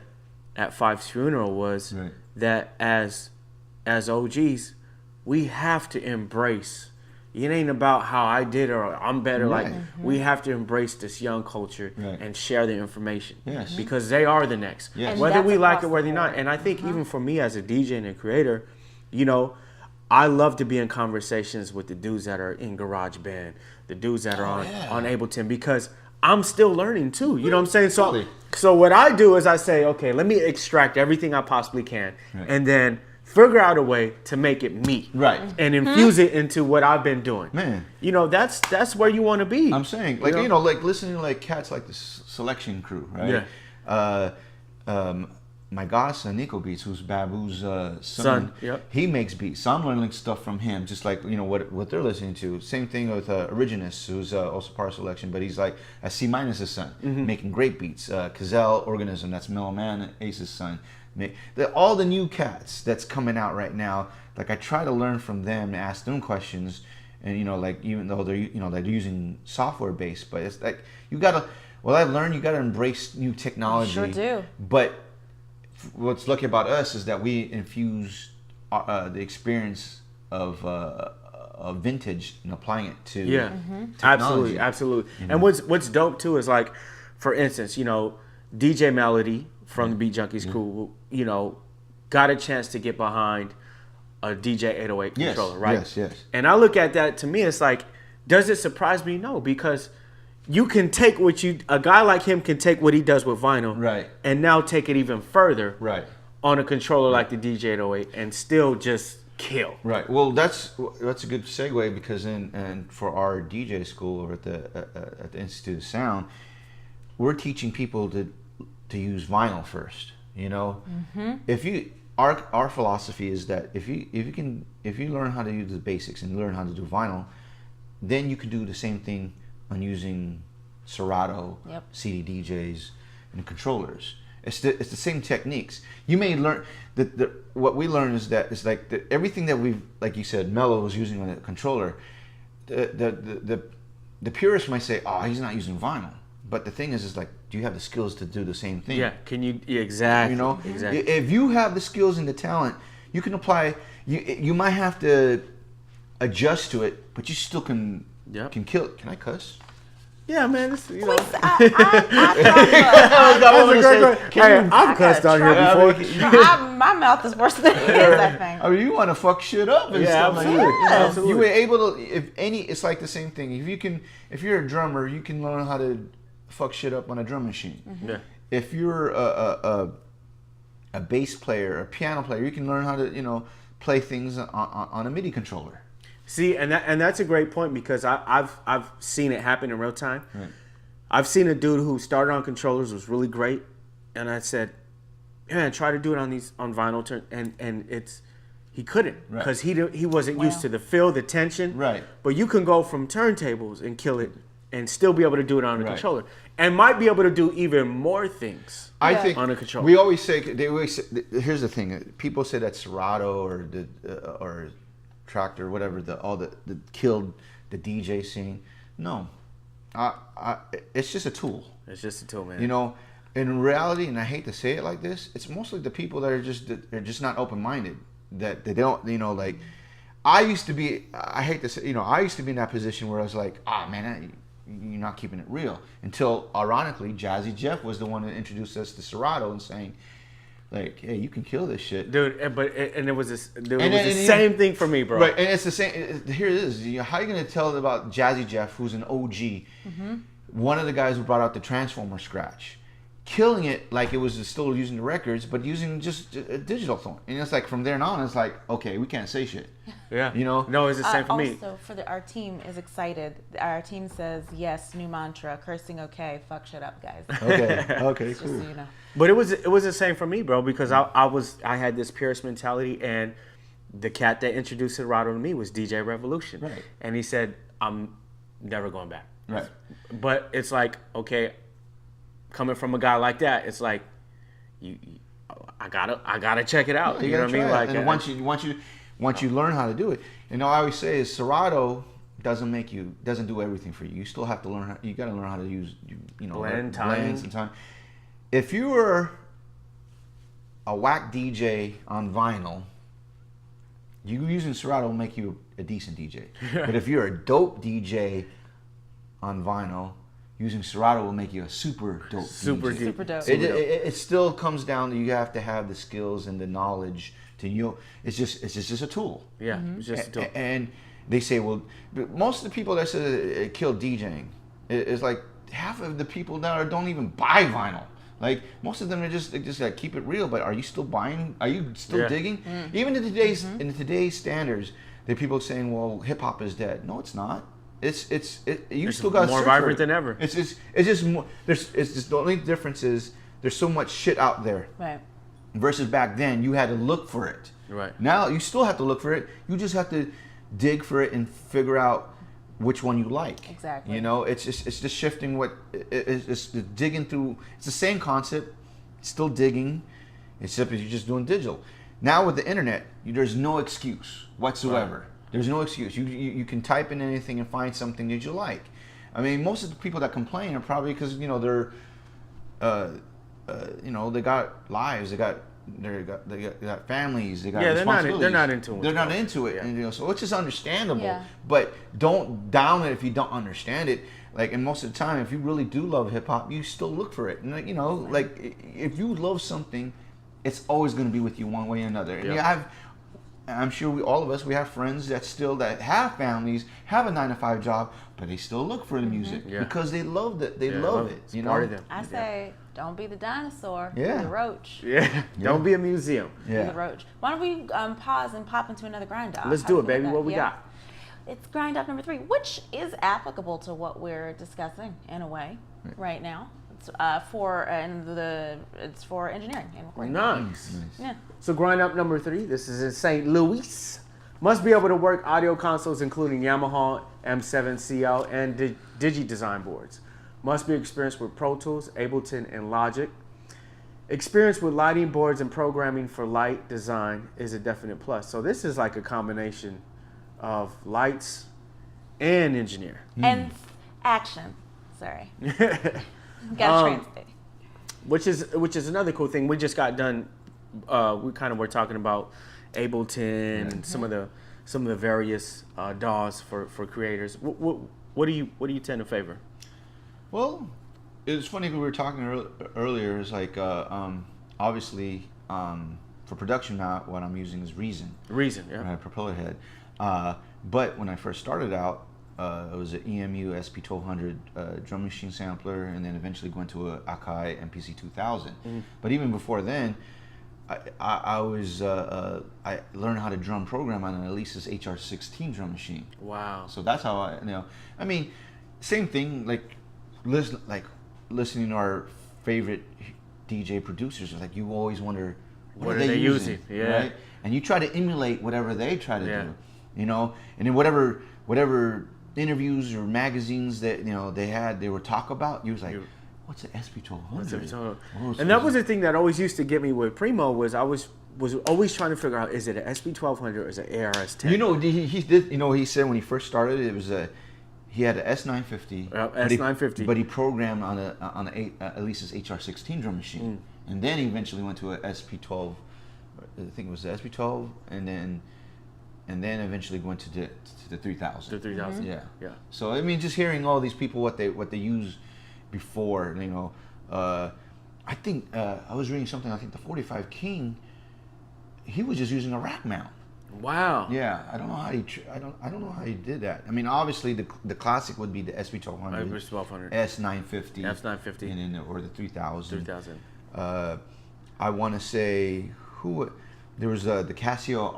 at Fife's funeral was that as OGs, we have to embrace. It ain't about how I did or I'm better. Right. Like, we have to embrace this young culture and share the information. Yes. Because they are the next. Yes. And Whether that's we like across it, the whether not. board. And I think even for me as a DJ and a creator, you know, I love to be in conversations with the dudes that are in GarageBand, the dudes that are on Ableton, because I'm still learning too. You know what I'm saying? So what I do is I say, okay, let me extract everything I possibly can, and then figure out a way to make it me, and infuse it into what I've been doing. Man, you know, that's where you want to be. I'm saying, like, you know, like listening to like cats like the Selection Crew, right? Yeah. My godson Nico Beats, who's Babu's son, he makes beats. So I'm learning stuff from him, just like, you know, what they're listening to. Same thing with Originus, who's also part of Selection, but he's like a C-'s son, making great beats. Cazelle Organism, that's Mellow Man Ace's son. All the new cats that's coming out right now, like I try to learn from them and ask them questions, and you know, like even though they're using software based, but it's like I've learned you gotta embrace new technology. Sure do. But what's lucky about us is that we infuse the experience of vintage and applying it to technology. Absolutely. You know? And what's dope too is, like, for instance, you know, DJ Melody from the Beat Junkies crew, you know, got a chance to get behind a DJ 808 controller, right? Yes. And I look at that, to me, it's like, does it surprise me? No, because you can take a guy like him can take what he does with vinyl, and now take it even further, on a controller like the DJ 808, and still just kill. Right. Well, that's a good segue, because for our DJ school over at the Institute of Sound, we're teaching people to use vinyl first. You know, our philosophy is that if you learn how to use the basics and learn how to do vinyl, then you can do the same thing on using Serato, CD DJs, and controllers. It's the same techniques. You may learn what we learn is that it's like everything that we've, like you said, Mello was using on a controller. The purist might say, oh, he's not using vinyl. But the thing is like, do you have the skills to do the same thing? Yeah, can you, exactly. You know, exactly. If you have the skills and the talent, you can apply. You might have to adjust to it, but you still can kill it. Can I cuss? Yeah, man. It's, you know. I've cussed on here before. My mouth is worse than his, I think. I mean, you want to fuck shit up and stuff like that. Absolutely. You were able to, it's like the same thing. If you're a drummer, you can learn how to fuck shit up on a drum machine. Yeah. If you're a bass player, a piano player, you can learn how to, play things on a MIDI controller. See, and that's a great point, because I've seen it happen in real time. Right. I've seen a dude who started on controllers, was really great, and I said, "Man, try to do it on vinyl." And he couldn't, because he wasn't used to the feel, the tension. Right. But you can go from turntables and kill it and still be able to do it on a controller, and might be able to do even more things. I think on a controller. We always say here's the thing. People say that Serato or Tractor, whatever, the killed the DJ scene. No, it's just a tool. It's just a tool, man. You know, in reality, and I hate to say it like this, it's mostly the people that are just not open minded. That they don't, you know, like I used to be. I hate to say, you know, I used to be in that position where I was like, man, you're not keeping it real. Until, ironically, Jazzy Jeff was the one that introduced us to Serato and saying, like, hey, you can kill this shit, dude. And it was the same thing for me, bro. Right, and it's the same. Here it is. How are you gonna tell about Jazzy Jeff, who's an OG, one of the guys who brought out the Transformer scratch, killing it like it was still using the records, but using just a digital phone. And it's like from there on, it's like, okay, we can't say shit. Yeah. You know? No, it's the same for me. Also, our team is excited. Our team says, yes, new mantra, cursing okay, fuck shit up, guys. Okay, Just cool. so you know. But it was the same for me, bro, because I had this purist mentality, and the cat that introduced Serato to me was DJ Revolution. Right. And he said, I'm never going back. Right. But it's like, okay, coming from a guy like that, it's like, I gotta check it out. You know what I mean? Like, and once you learn how to do it, you know, I always say is Serato doesn't do everything for you. You still have to learn. You got to learn how to use, you know, blends and time. If you were a whack DJ on vinyl, you using Serato will make you a decent DJ. But if you're a dope DJ on vinyl, using Serato will make you a super dope DJ. Super dope. It still comes down to you have to have the skills and the knowledge to, you know, it's just a tool. Yeah, it's just a tool. And they say, well, most of the people that say it killed DJing is like half of the people that don't even buy vinyl. Like most of them are just like keep it real. But are you still buying? Are you still digging? Even in today's standards, there are people saying, well, hip hop is dead. No, it's not. It's still got more vibrant than ever. It's just more. It's just the only difference is there's so much shit out there. Right. Versus back then, you had to look for it. Right. Now you still have to look for it. You just have to dig for it and figure out which one you like. Exactly. You know, it's just shifting what it's digging through. It's the same concept, still digging, except you're just doing digital. Now with the internet, there's no excuse whatsoever. Right. There's no excuse. You can type in anything and find something that you like. I mean, most of the people that complain are probably because, you know, they're, you know, they got lives, they got families, they got responsibilities. They're not into it. They're not into it, and, you know, so it's just understandable. Yeah. But don't down it if you don't understand it. Like, and most of the time, if you really do love hip hop, you still look for it. And, you know, like if you love something, it's always going to be with you one way or another. And I'm sure all of us, we have friends that have families, have a 9-to-5 job, but they still look for the music because they love it. They love it. You know. I say, don't be the dinosaur. Yeah. Be the roach. Yeah. Don't be a museum. Yeah. Be the roach. Why don't we pause and pop into another grind off? Let's do it, baby. What we got? It's grind off number 3, which is applicable to what we're discussing in a way right now. It's for engineering and recording. Nice. Yeah. So grind up number 3. This is in St. Louis. Must be able to work audio consoles, including Yamaha M7CL and Digi-Design boards. Must be experienced with Pro Tools, Ableton, and Logic. Experience with lighting boards and programming for light design is a definite plus. So this is like a combination of lights and engineer. And action. Sorry. Gotta translate. Which is another cool thing. We just got done. We kind of were talking about Ableton and some of the various DAWs for creators. What do you tend to favor? Well, it's funny we were talking earlier. It's like obviously for production now, what I'm using is Reason. Reason, yeah. My propeller head. But when I first started out, it was an EMU SP1200 drum machine sampler, and then eventually went to a Akai MPC 2000. But even before then, I learned how to drum program on an Alesis HR16 drum machine. Wow! So that's how I mean, same thing. Like listening to our favorite DJ producers. Like you always wonder what are they using, yeah. Right? And you try to emulate whatever they try to do, you know. And then whatever interviews or magazines that they would talk about, you was like, what's an SP1200? And that was the thing that always used to get me with Primo was I was always trying to figure out, is it an SP1200 or is it an ARS-10? You know, he did. You know, he said when he first started, it was he had an S950. S950. But he programmed on at least his HR16 drum machine, and then he eventually went to a SP12. I think it was the SP12, and then eventually went to the 3000. The 3000. Yeah. Yeah. So I mean, just hearing all these people what they use before, you know, I think I was reading something. I think the 45 King, he was just using a rack mount. Wow. Yeah, I don't know how I don't know how he did that. I mean, obviously the classic would be the SP1200, SP1200, S950, S950, and then or the 3000. 3000. I want to say there was the Casio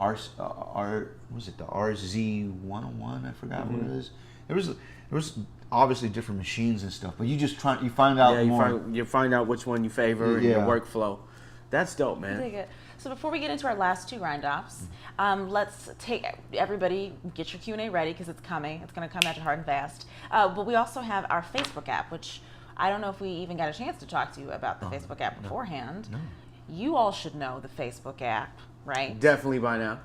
was it the RZ101? I forgot what it is. There was obviously different machines and stuff, but you find out more. You find out which one you favor in your workflow. That's dope, man. Take it. So before we get into our last two grind ops, let's take everybody, get your Q&A ready because it's coming. It's going to come at you hard and fast. But we also have our Facebook app, which I don't know if we even got a chance to talk to you about the Facebook app beforehand. No. You all should know the Facebook app, right? Definitely by now.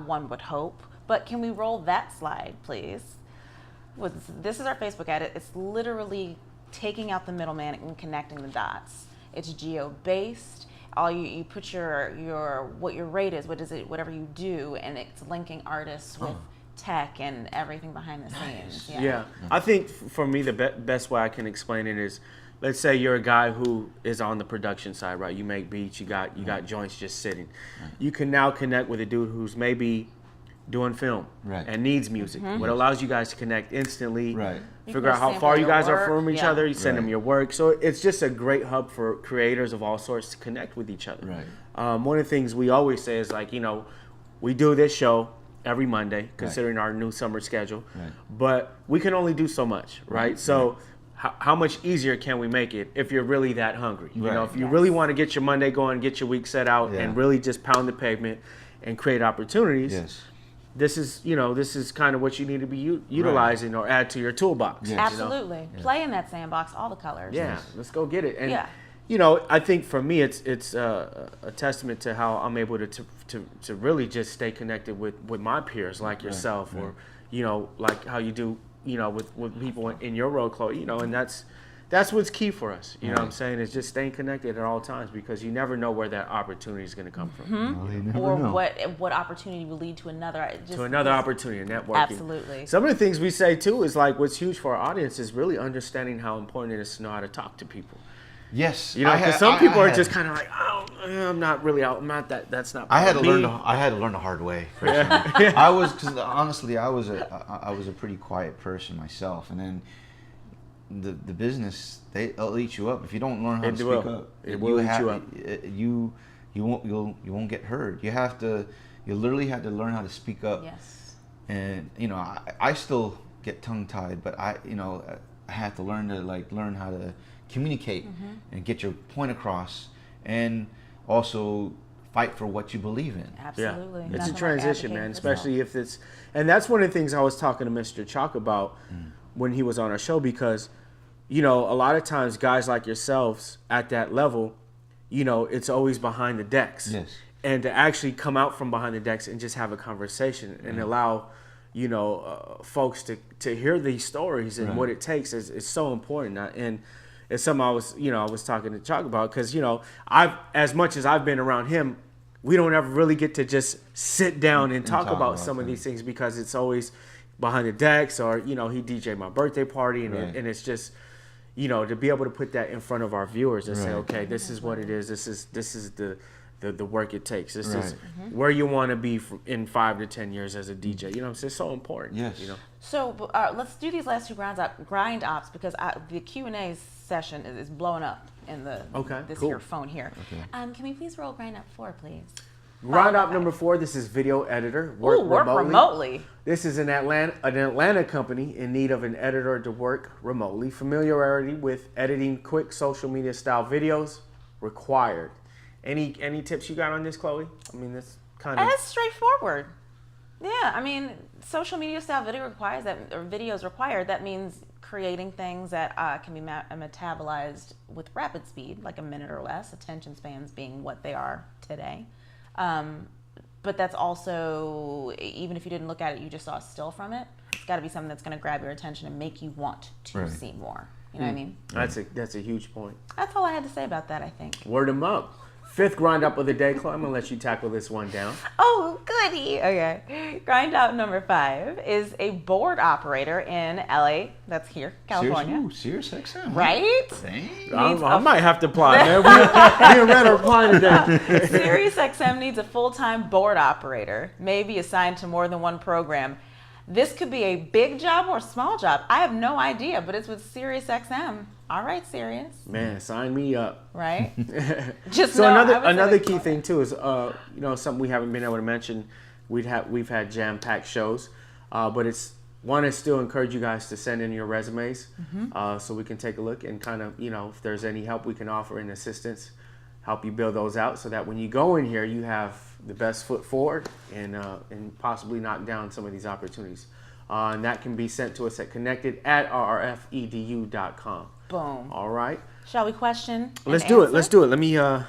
One would hope. But can we roll that slide, please? This is our Facebook app. It's literally taking out the middleman and connecting the dots. It's geo-based. All you put your what your rate is, whatever you do, and it's linking artists with tech and everything behind the scenes. Yeah. I think for me the best way I can explain it is, let's say you're a guy who is on the production side, right? You make beats, you got joints just sitting. You can now connect with a dude who's maybe doing film and needs music. What allows you guys to connect instantly, figure out how far you guys are from each other, you send them your work. So it's just a great hub for creators of all sorts to connect with each other. One of the things we always say is like, you know, we do this show every Monday, considering our new summer schedule, but we can only do so much, right? So how much easier can we make it if you're really that hungry? You know, if you really want to get your Monday going, get your week set out, and really just pound the pavement and create opportunities. This is kind of what you need to be utilizing or add to your toolbox. Absolutely. You know? Play in that sandbox, all the colors. Let's go get it. And you know, I think for me, it's a testament to how I'm able to really just stay connected with my peers like yourself, or you know, like how you do, you know, with people in your role, Cloie. You know, and that's what's key for us. You know what I'm saying? Is just staying connected at all times, because you never know where that opportunity is going to come from. Or what opportunity will lead to another. Opportunity, networking. Absolutely. Some of the things we say too is like, what's huge for our audience is really understanding how important it is to know how to talk to people. Yes, you know, because some people are just kind of like, oh, I'm not really out. I'm not that. That's not. I had to learn the hard way. I was, because honestly, I was a pretty quiet person myself, and then the business, they'll eat you up if you don't learn how to speak up. It will eat you up. You won't get heard. You literally have to learn how to speak up. Yes. And you know, I still get tongue tied, but I have to learn how to communicate and get your point across, and also fight for what you believe in. Absolutely. It's a transition, man, especially if it's, and that's one of the things I was talking to Mr. Chalk about when he was on our show, because, you know, a lot of times guys like yourselves at that level, you know, it's always behind the decks. Yes. And to actually come out from behind the decks and just have a conversation and allow, you know, folks to hear these stories and what it takes is so important. And it's something I was talking to Chuck about, because, you know, as much as I've been around him, we don't ever really get to just sit down and talk about some of these things, because it's always behind the decks, or, you know, he DJed my birthday party, and it's just, you know, to be able to put that in front of our viewers and say, okay, this is what it is. This is the work it takes. This is where you want to be in 5 to 10 years as a DJ. You know, it's so important. Yes. You know. So let's do these last two grind ops, because the Q&A session is blowing up in this here phone here. Okay. Can we please roll grind op 4, please? Grind op number 4. This is video editor. Work remotely. This is an Atlanta company in need of an editor to work remotely. Familiarity with editing quick social media style videos required. Any tips you got on this, Cloie? I mean, that's kind of... That's straightforward. Yeah, I mean, social media style video requires that, or videos required. That means creating things that can be metabolized with rapid speed, like a minute or less. Attention spans being what they are today. But that's also, even if you didn't look at it, you just saw a still from it. It's got to be something that's going to grab your attention and make you want to see more. You know what I mean? That's a huge point. That's all I had to say about that, I think. Word 'em up. 5th grind up of the day, Cloie. I'm gonna let you tackle this one down. Oh, goody. Okay. Grind out number 5 is a board operator in LA. That's here, California. Sirius XM. Right? I might have to apply, man. We and Red are applying today. Sirius XM needs a full-time board operator, maybe assigned to more than one program. This could be a big job or a small job. I have no idea, but it's with Sirius XM. All right, Sirius. Man, sign me up. Right? Just so know, another key thing too is something we haven't been able to mention. We've had jam-packed shows, but it's still encourage you guys to send in your resumes, so we can take a look and kind of if there's any help we can offer in assistance, help you build those out so that when you go in here you have the best foot forward and possibly knock down some of these opportunities. And that can be sent to us at connected@rrfedu.com. Boom. All right. Shall we question? Let's do it. Let me. You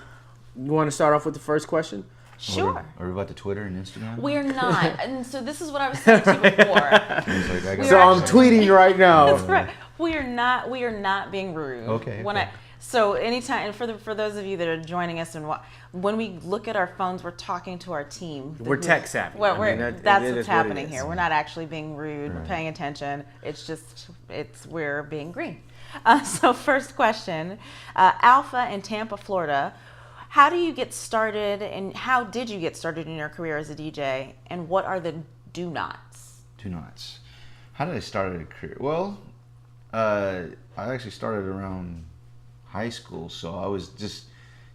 want to start off with the first question? Sure. Are we about to Twitter and Instagram? We're not. And so this is what I was saying to you before. I'm tweeting right now. That's right. We are not being rude. Okay. So anytime, and for those of you that are joining us, and when we look at our phones, we're talking to our team. We're tech savvy. Well, that's what's happening here. We're not actually being rude. Right. We're paying attention. We're being green. So first question, Alpha in Tampa, Florida. How do you get started, and how did you get started in your career as a DJ, and what are the do-nots? Do-nots. How did I start a career? Well, I actually started around high school, so I was just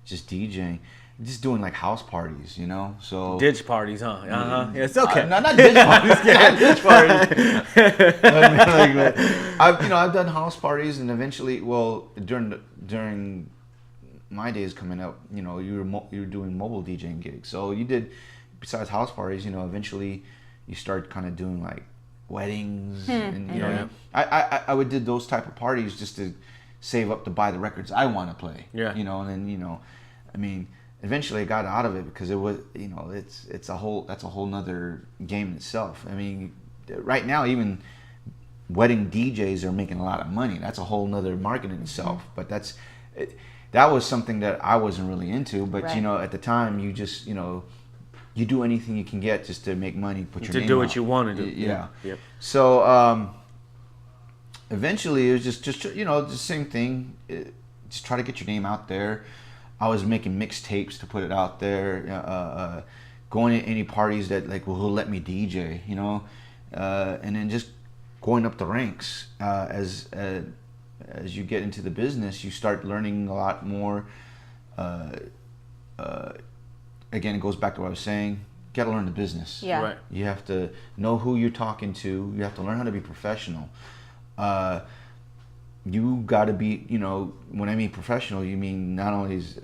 DJing, just doing like house parties, So ditch parties, huh? Yeah, it's okay. Not ditch parties. Not ditch parties. I've done house parties, and eventually, during my days coming up, you were doing mobile DJing gigs. So you did, besides house parties, eventually you start kind of doing like weddings, and I would do those type of parties just to save up to buy the records I want to play. Yeah. And then eventually I got out of it because it was that's a whole nother game in itself. I mean, right now even wedding DJs are making a lot of money. That's a whole nother market in itself. But that was something that I wasn't really into. But right. At the time you just you do anything you can get just to make money, put your name to do out. what you want to do. Yeah. Yep. So eventually it was just the same thing. Just try to get your name out there. I was making mixtapes to put it out there. Going to any parties that who'll let me DJ, and then just going up the ranks. As you get into the business, you start learning a lot more. Again, it goes back to what I was saying. You got to learn the business. Yeah. Right. You have to know who you're talking to. You have to learn how to be professional. You got to be, when I mean professional, you mean not only is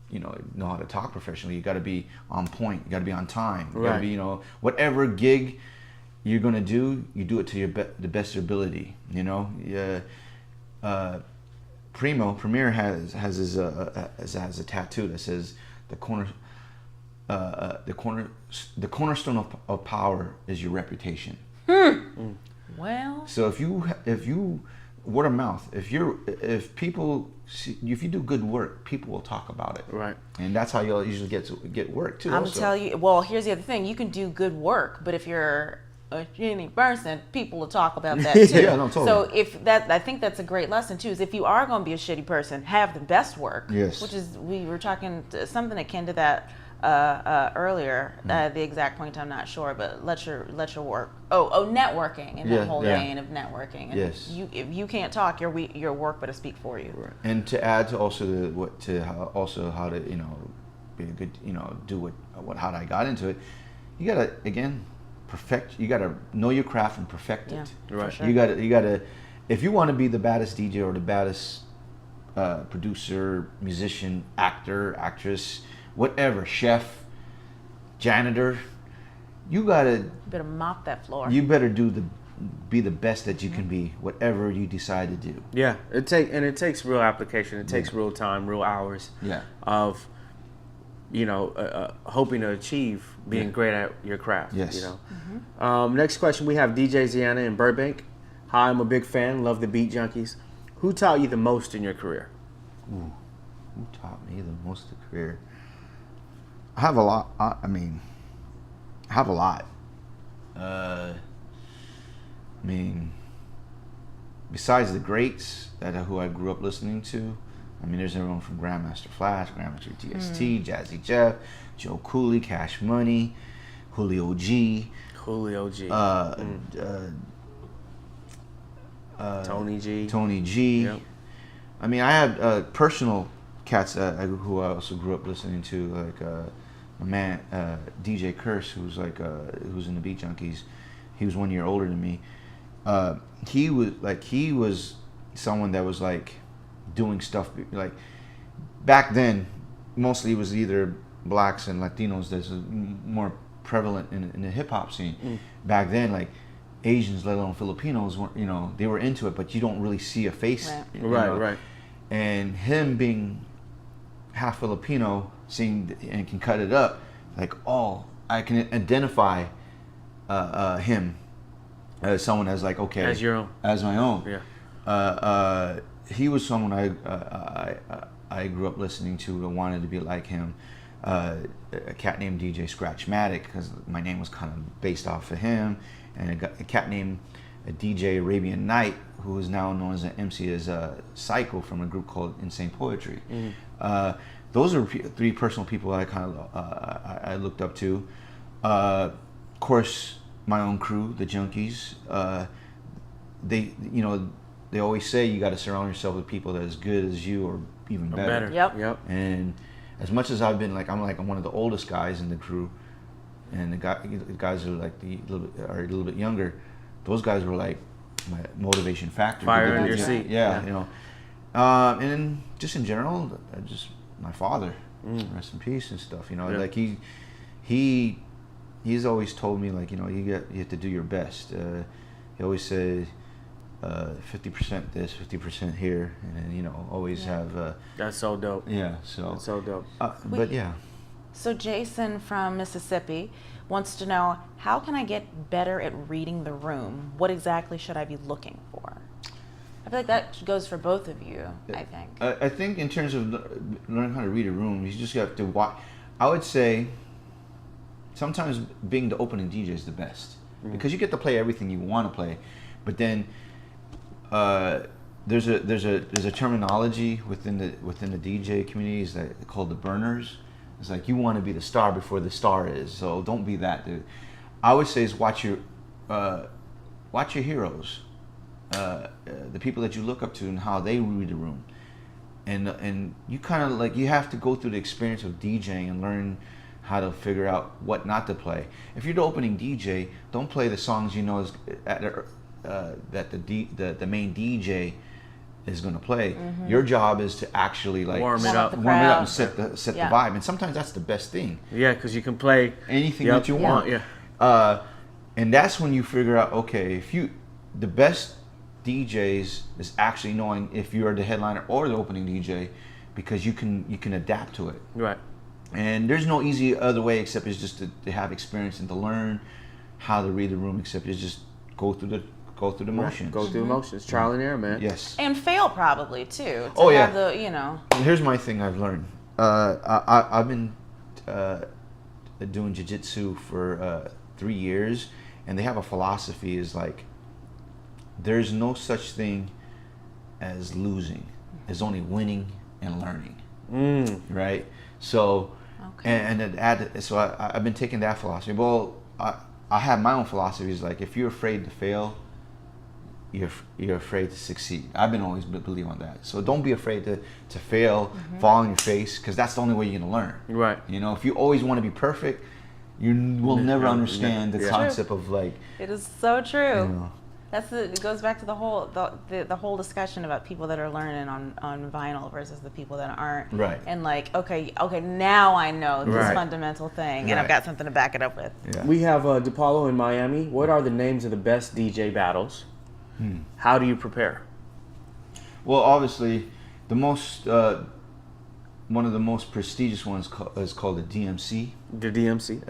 you know how to talk professionally. You got to be on point. You got to be on time. You got to be, whatever gig you're gonna do, you do it to the best of your ability. Premier has a tattoo that says the cornerstone of power is your reputation. Well, So if you word of mouth, if you do good work, people will talk about it. Right. And that's how you'll usually get work too. I'm also. tell you. Well, here's the other thing: you can do good work, but if you're a shitty person, people will talk about that too. Yeah, no, totally. So I think that's a great lesson too. Is if you are going to be a shitty person, have the best work. Yes. Which is we were talking something akin to that earlier. The exact point I'm not sure, but let your work. Networking and that whole vein of networking. And Yes. If you can't talk, your work better speak for you. Right. And to add to also how to be a good do how I got into it, you gotta perfect. You gotta know your craft and perfect it. Right. Sure. You gotta if you want to be the baddest DJ or the baddest producer, musician, actor, actress, whatever, chef, janitor, you gotta. You better mop that floor. You better be the best that you can be, whatever you decide to do. Yeah, it takes real application. It takes real time, real hours. Yeah. Of, hoping to achieve being great at your craft. Yes. Next question, we have DJ Ziana in Burbank. Hi, I'm a big fan. Love the Beat Junkies. Who taught you the most in your career? Ooh, who taught me the most in the career? I have a lot. I have a lot. Besides the greats who I grew up listening to, there's everyone from Grandmaster Flash, Grandmaster DST, Jazzy Jeff, Joe Cooley, Cash Money, Julio G. Tony G. Tony G. Yep. I had personal cats who I also grew up listening to, like my man DJ Curse, who's in the Beat Junkies. He was 1 year older than me. He was someone that was like doing stuff like back then. Mostly it was either blacks and Latinos that's more prevalent in the hip hop scene. Back then, like Asians, let alone Filipinos, weren't they were into it, but you don't really see a face. Right. And him being half Filipino, seeing and can cut it up, like I can identify him as someone as like okay as your own, as my own. Yeah. He was someone I grew up listening to and wanted to be like him. A cat named DJ Rhettmatic, because my name was kind of based off of him, and a cat named DJ Arabian Night, who is now known as an MC as Psycho from a group called Insane Poetry. Those are three personal people I kind of I looked up to. Of course, my own crew, the Junkies. They always say you got to surround yourself with people that are as good as you or even better. Yep. And as much as I'm one of the oldest guys in the crew, and the guys are like a little bit younger. Those guys were like my motivation factor. Fire in your seat. Yeah. And then just in general, just my father, rest in peace and stuff. Like he's always told me like you have to do your best. He always said 50% this, 50% here, and then always have. That's so dope. Yeah, so that's so dope. But yeah. So Jason from Mississippi wants to know, how can I get better at reading the room? What exactly should I be looking for? I feel like that goes for both of you. I think. I think in terms of learning how to read a room, you just have to watch. I would say sometimes being the opening DJ is the best because you get to play everything you want to play, but then. There's a terminology within the DJ communities that called the burners. It's like you want to be the star before the star is, so don't be that dude. I would say is watch your heroes, the people that you look up to and how they read the room, and you kind of like you have to go through the experience of DJing and learn how to figure out what not to play. If you're the opening DJ, don't play the songs that the main DJ is going to play. Your job is to actually like warm it up and set the vibe. And sometimes that's the best thing. Yeah, because you can play anything that you want. Yeah. And that's when you figure out the best DJs is actually knowing if you're the headliner or the opening DJ, because you can adapt to it. Right. And there's no easy other way except it's just to have experience and to learn how to read the room. Except it's just go through the motions. Go through the motions. Trial and error, man. Yes. And fail probably too. Here's my thing I've learned. I've been doing jiu-jitsu for 3 years, and they have a philosophy is like there's no such thing as losing. There's only winning and learning. Right? So I've been taking that philosophy. Well, I have my own philosophy is like if you're afraid to fail, you're afraid to succeed. I've been always believe on that. So don't be afraid to fail, fall on your face, because that's the only way you're gonna learn. Right. If you always want to be perfect, you will never understand the concept of like. It is so true. It goes back to the whole discussion about people that are learning on vinyl versus the people that aren't. Right. And like, okay, now I know this Right. fundamental thing, and I've got something to back it up with. Yeah. We have DePaulo in Miami. What are the names of the best DJ battles? How do you prepare? Well, obviously, the most one of the most prestigious ones is called the DMC. The DMC.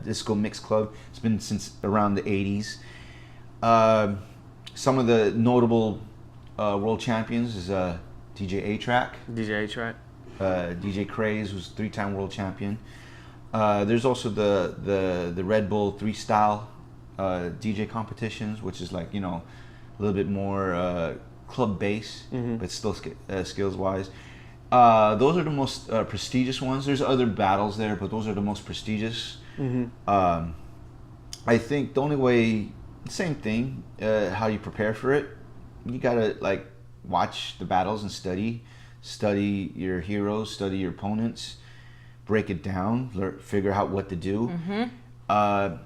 Disco Mix Club. It's been since around the 80s. Some of the notable world champions is DJ A-Track, DJ A-Track. DJ Craze, who's 3-time world champion. There's also the Red Bull 3-style DJ competitions, which is like, a little bit more club bass, but still skills wise. Those are the most prestigious ones. There's other battles there, but those are the most prestigious. I think the only way, same thing, how you prepare for it, you gotta like watch the battles and study your heroes, study your opponents, break it down, figure out what to do. I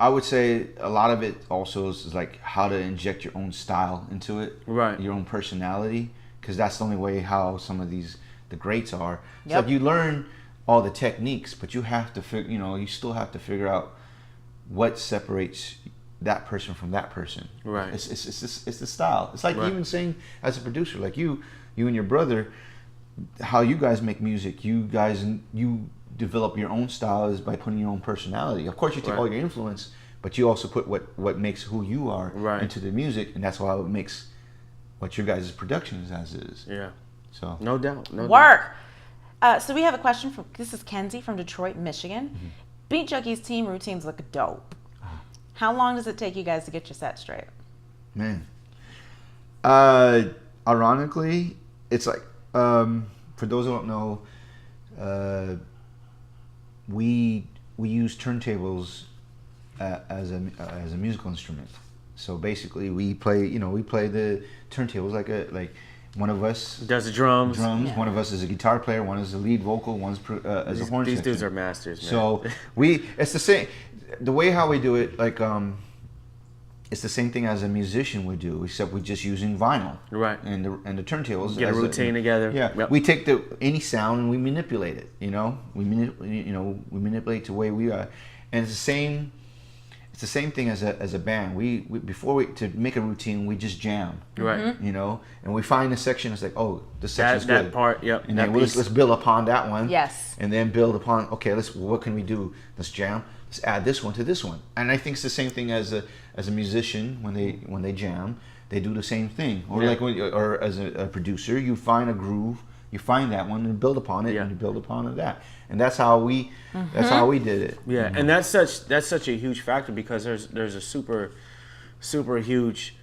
would say a lot of it also is like how to inject your own style into it, Right. your own personality, because that's the only way how some of the greats are. It's Yep. like you learn all the techniques, but you have to you still have to figure out what separates that person from that person. Right. It's the style. It's like Right. even saying as a producer, like you and your brother, how you guys make music. You develop your own style is by putting your own personality. Of course, you take Right. all your influence, but you also put what makes who you are Right. into the music, and that's how it makes what your guys' production is as is. Yeah. So No doubt. No doubt. Work. So we have a question this is Kenzie from Detroit, Michigan. Beat Junkies team routines look dope. How long does it take you guys to get your set straight? Man. Ironically, it's like for those who don't know, we use turntables as a musical instrument. So basically, we play the turntables like one of us Does the drums. Yeah. one of us is a guitar player, one is a lead vocal, one's as a horn These section. dudes are masters, man. So it's the same. The way how we do it, like it's the same thing as a musician would do, except we're just using vinyl, Right. And the turntables. Get a as routine together. Yeah, Yep. we take any sound and we manipulate it. We manipulate the way we are, and it's the same. It's the same thing as a band. We before to make a routine, we just jam. Right. And we find a section. It's like, oh, this section's That good. part, yep. And that then piece. let's build upon that one. Yes. And then build upon. Okay, what can we do? Let's jam. Let's add this one to this one. And I think it's the same thing as a musician when they jam, they do the same thing. Or Yeah. like or as a producer, you find a groove, you find that one and build upon it, Yeah. and you build upon that. And that's how we did it. Yeah, and that's such a huge factor because there's a super huge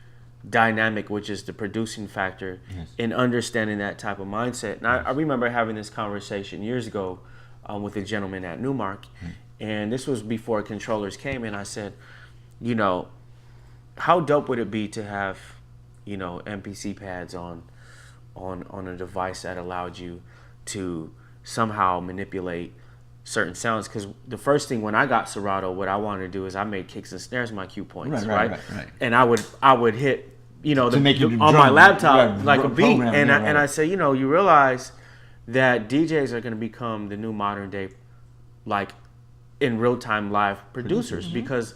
dynamic, which is the producing factor in understanding that type of mindset. And I remember having this conversation years ago with a gentleman at Newmark, and this was before controllers came, and I said, how dope would it be to have, MPC pads on a device that allowed you to somehow manipulate certain sounds? Because the first thing when I got Serato, what I wanted to do is I made kicks and snares my cue points, right? And I would hit, make you do on my drum, laptop right, like a beat, program, and yeah, and right. I say, you realize that DJs are going to become the new modern day, like in real time live producers, because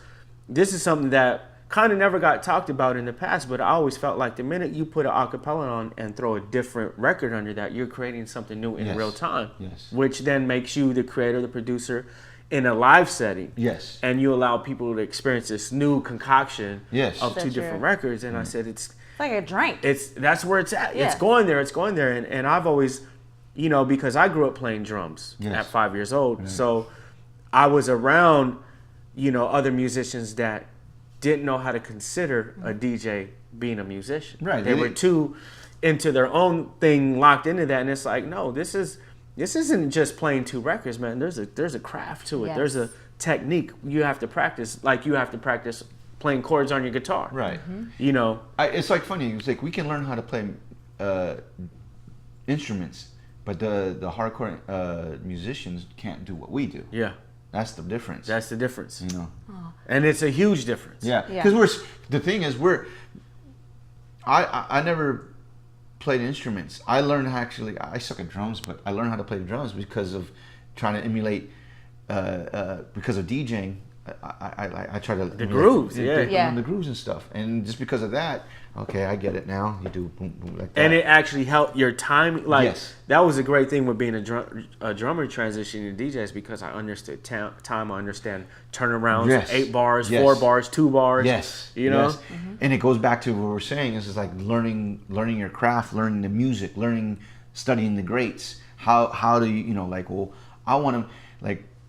this is something that kind of never got talked about in the past, but I always felt like the minute you put an acapella on and throw a different record under that, you're creating something new in Yes. real time, Yes. which then makes you the creator, the producer in a live setting. Yes. And you allow people to experience this new concoction Yes. of So two true. different records. And I said, It's like a drink. that's where it's at. Yeah. It's going there. And I've always, because I grew up playing drums Yes. at 5 years old. So I was around, other musicians that didn't know how to consider a DJ being a musician. Right. They were too into their own thing, locked into that. And it's like, no, this isn't just playing two records, man. There's a craft to it. Yes. There's a technique you have to practice, like you have to practice playing chords on your guitar. Right. It's like funny. It's like we can learn how to play instruments, but the hardcore musicians can't do what we do. Yeah. That's the difference. That's the difference. You know. And it's a huge difference. Yeah. Because the thing is I never played instruments. I learned I suck at drums, but I learned how to play the drums because of trying to emulate because of DJing. I try to the grooves, the grooves and stuff, and just because of that, okay, I get it now. You do boom boom like that, and it actually helped your timing. Like yes. That was a great thing with being a drummer transitioning to DJs because I understood time. I understand turnarounds, yes. 8 bars, yes. 4 bars, 2 bars. Yes, you know, yes. And it goes back to what we're saying. Is like learning your craft, learning the music, studying the greats. How do you like? Well, I want to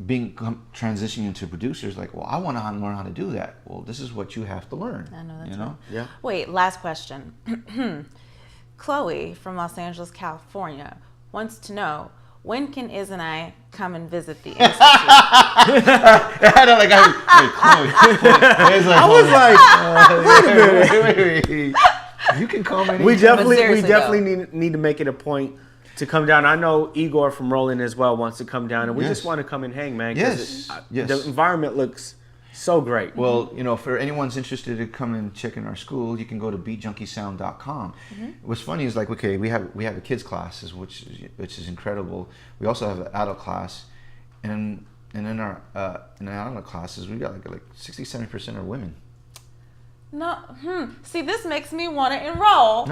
transitioning into producers, like, well, I want to learn how to do that. Well, this is what you have to learn. I know that's right. Yeah. Wait, last question. Cloie from Los Angeles, California wants to know, when can Iz and I come and visit the institute? Wait. You can come in. We definitely need to make it a point to come down. I know Igor from Rolling as well wants to come down, and we just want to come and hang, man. Yes. The environment looks so great. Well, for anyone's interested to come and check in our school, you can go to beatjunkiesound.com. What's funny is okay, we have a kids classes, which is incredible. We also have an adult class, and in our adult classes, we got like 60-70% are women. No, See, this makes me want to enroll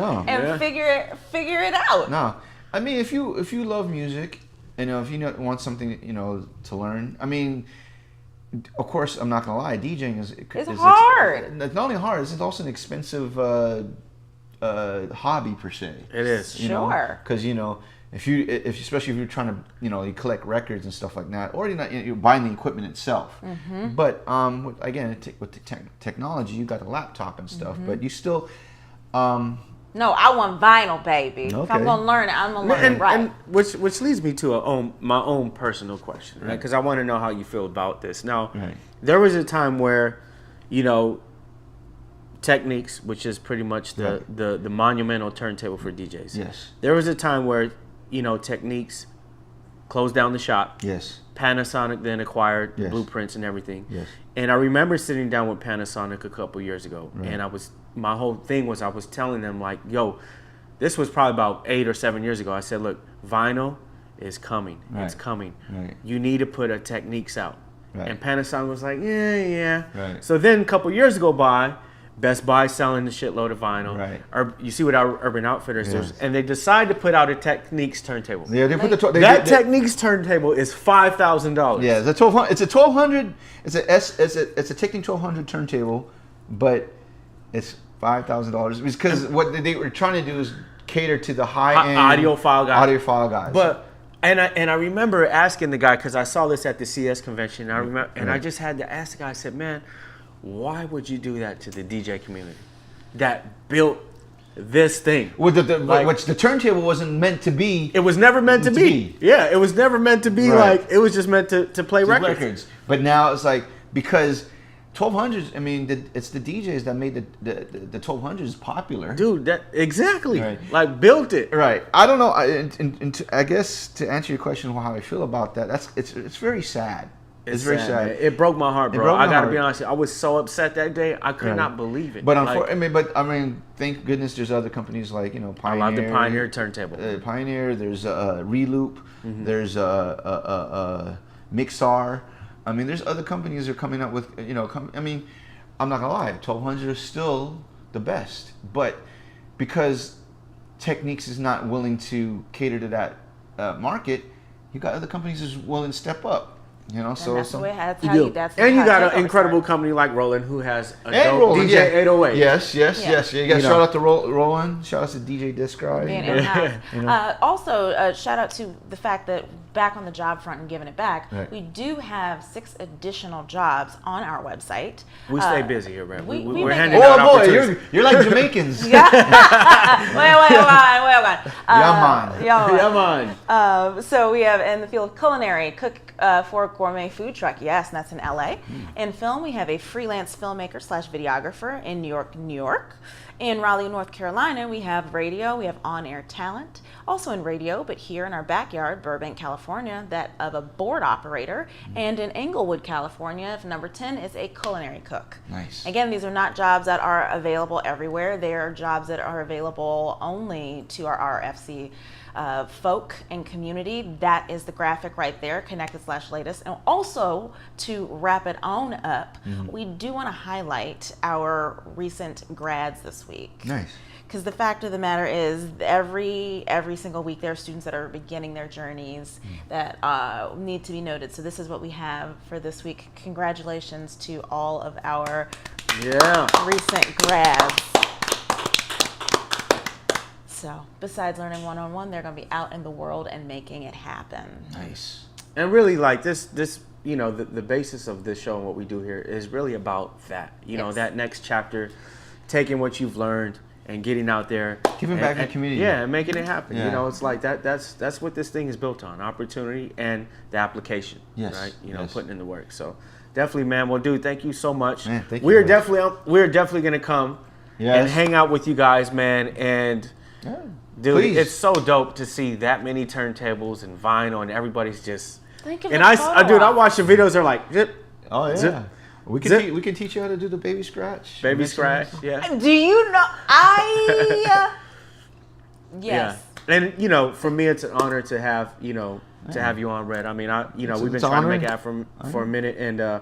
figure it out. No. I mean, if you love music, and if you want something, to learn. I mean, of course, I'm not gonna lie. DJing is hard. It's not only hard; it's also an expensive hobby per se. It is. Sure. Because especially if you're trying to you collect records and stuff like that, or you're buying the equipment itself. But again, with the technology, you got a laptop and stuff, but you still. No, I want vinyl, baby. Okay. If I'm gonna learn it, I'm gonna learn it right. And which leads me to my own personal question, right? Because I want to know how you feel about this. Now, there was a time where, Techniques, which is pretty much the monumental turntable for DJs. Yes. There was a time where, Techniques closed down the shop. Yes. Panasonic then acquired Blueprints and everything. Yes. And I remember sitting down with Panasonic a couple years ago, and my whole thing was I was telling them like, yo, this was probably about 8 or 7 years ago. I said, look, vinyl is coming. Right. It's coming. Right. You need to put a Techniques out. Right. And Panasonic was like, yeah. Right. So then a couple years go by, Best Buy selling a shitload of vinyl. Right. You see what our Urban Outfitters do, and they decide to put out a Techniques turntable. Yeah, they put Techniques turntable is $5,000. Yeah, it's a 1200. It's a 1200. It's a Technics 1200 turntable, but it's $5,000 because what they were trying to do is cater to the high-end audiophile guys. But I remember asking the guy because I saw this at the CS convention. I just had to ask the guy. I said, "Man, why would you do that to the DJ community that built this thing?" Which the turntable wasn't meant to be. It was never meant to be. Yeah, it was never meant to be it was just meant to play records. But now it's because 1200s. I mean, it's the DJs that made the 1200s popular. Dude, exactly. Right. Built it. Right. I don't know. I guess to answer your question, how I feel about that, it's very sad. It's very sad. It broke my heart, bro. I gotta be honest. I was so upset that day. I could not believe it. But thank goodness there's other companies like Pioneer. I love the Pioneer turntable. Pioneer. There's Reloop. There's Mixar. I mean, there's other companies that are coming up with I'm not gonna lie, 1200 is still the best, but because Techniques is not willing to cater to that market, you got other companies that's willing to step up. You got an incredible company like Roland who has a dope DJ 808. Yes. You got shout out to Roland. Shout out to DJ Disc Drive. Also, shout out to the fact that back on the job front and giving it back, we do have 6 additional jobs on our website. We stay busy here, right? We're handing out opportunities. You're like Jamaicans. Wait on. Yaman. So we have in the field of culinary, cook for a gourmet food truck. Yes, and that's in LA. In film, we have a freelance filmmaker / videographer in New York. In Raleigh, North Carolina, we have radio, we have on-air talent, also in radio, but here in our backyard, Burbank, California, that of a board operator, and in Englewood, California, number 10 is a culinary cook. Nice. Again, these are not jobs that are available everywhere. They are jobs that are available only to our RFC folk and community. That is the graphic right there, connected/latest. And also, to wrap it on up, we do want to highlight our recent grads this week. Nice. Because the fact of the matter is, every single week there are students that are beginning their journeys that need to be noted. So this is what we have for this week. Congratulations to all of our recent grads. So besides learning one-on-one, they're going to be out in the world and making it happen. Nice. And really, like this, you know, the basis of this show and what we do here is really about that. You know, that next chapter, taking what you've learned and getting out there, Giving back to the community. Yeah, and making it happen. Yeah. You know, it's like that's what this thing is built on: opportunity and the application. Yes. Right. You know, putting in the work. So definitely, man. Well, dude, thank you so much. Man, thank you, we're brother. definitely gonna come and hang out with you guys, man. And dude, Please. it's so dope to see that many turntables and vinyl, and everybody's just. Think of And the I photo watch the videos. They're like, zip, Oh, yeah. zip, We can, Zip. we can teach you how to do the baby scratch. baby Mix it up. scratch. Yeah. Do you know? Yes. Yeah. And you know, for me, it's an honor to have have you on, Red. I mean, we've been It's trying to honor. make it for a minute, and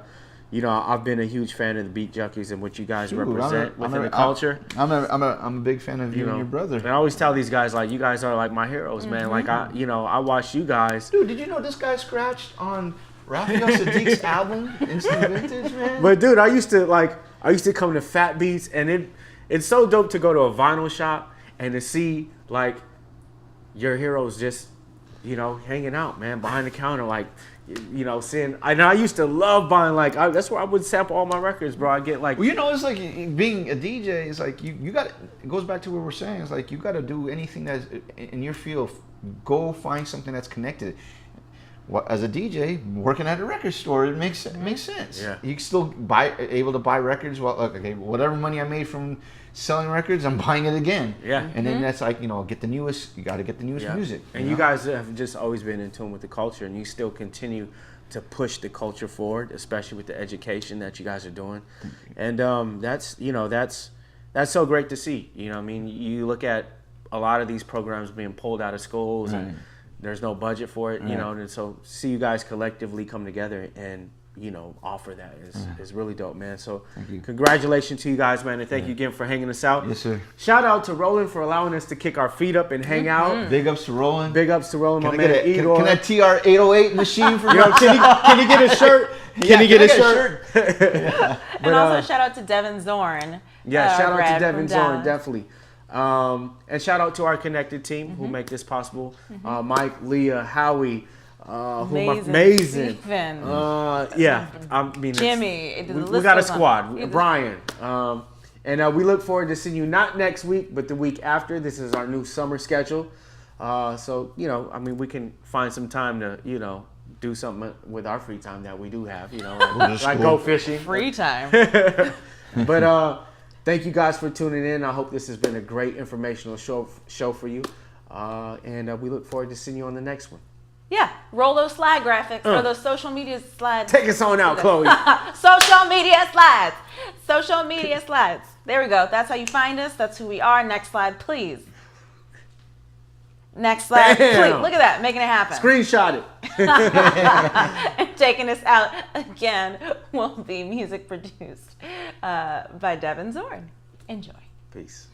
you know, I've been a huge fan of the Beat Junkies and what you guys Dude, represent within the culture. I'm a big fan of you and your brother. And I always tell these guys, like, you guys are like my heroes, man. Like I watch you guys. Dude, did you know this guy scratched on Raphael Sadiq's album, Instant Vintage, man? But dude, I used to come to Fat Beats, and it's so dope to go to a vinyl shop and to see like your heroes just, you know, hanging out, man, behind the counter, like, you know, seeing. And I used to love buying, like, that's where I would sample all my records, bro. I get like, Well, you know, it's like being a DJ. It's like you got. It goes back to what we're saying. It's like you got to do anything that's in your field. Go find something that's connected. As a DJ working at a record store, it makes sense. Yeah. You can still able to buy records. Well, okay, whatever money I made from selling records, I'm buying it again. Yeah. And then that's like, you know, get the newest. You got to get the newest music. And you guys have just always been in tune with the culture, and you still continue to push the culture forward, especially with the education that you guys are doing. And that's so great to see. You know, I mean, you look at a lot of these programs being pulled out of schools, and there's no budget for it. You know, and so see you guys collectively come together and, you know, offer that is really dope, man. So congratulations to you guys, man, and thank you again for hanging us out. Yes, sir. Shout out to Roland for allowing us to kick our feet up and hang out. Big ups to Roland. Big ups to Roland, my Can I man. get a, Edor. can that TR-808 machine for You know, can he get a shirt? Can he get a shirt? And also shout out to Devin Zorn. Yeah, shout out Brad to Devin from Zorn, Dallas. definitely. And shout out to our connected team who make this possible. Mike, Leah, Howie, Mason. Stephen. Yeah, I mean, Jimmy. we got a squad. Brian. And we look forward to seeing you not next week, but the week after. This is our new summer schedule. So, you know, I mean, we can find some time to, you know, do something with our free time that we do have, you know, like go fishing. Free time. But thank you guys for tuning in. I hope this has been a great informational show for you. And we look forward to seeing you on the next one. Yeah, roll those slide graphics or those social media slides. Take us on out, Chloe. Social media slides. Social media slides. There we go. That's how you find us. That's who we are. Next slide, please. Next slide, Bam. please. Look at that, making it happen. Screenshot it. And taking us out again will be music produced by Devin Zorn. Enjoy. Peace.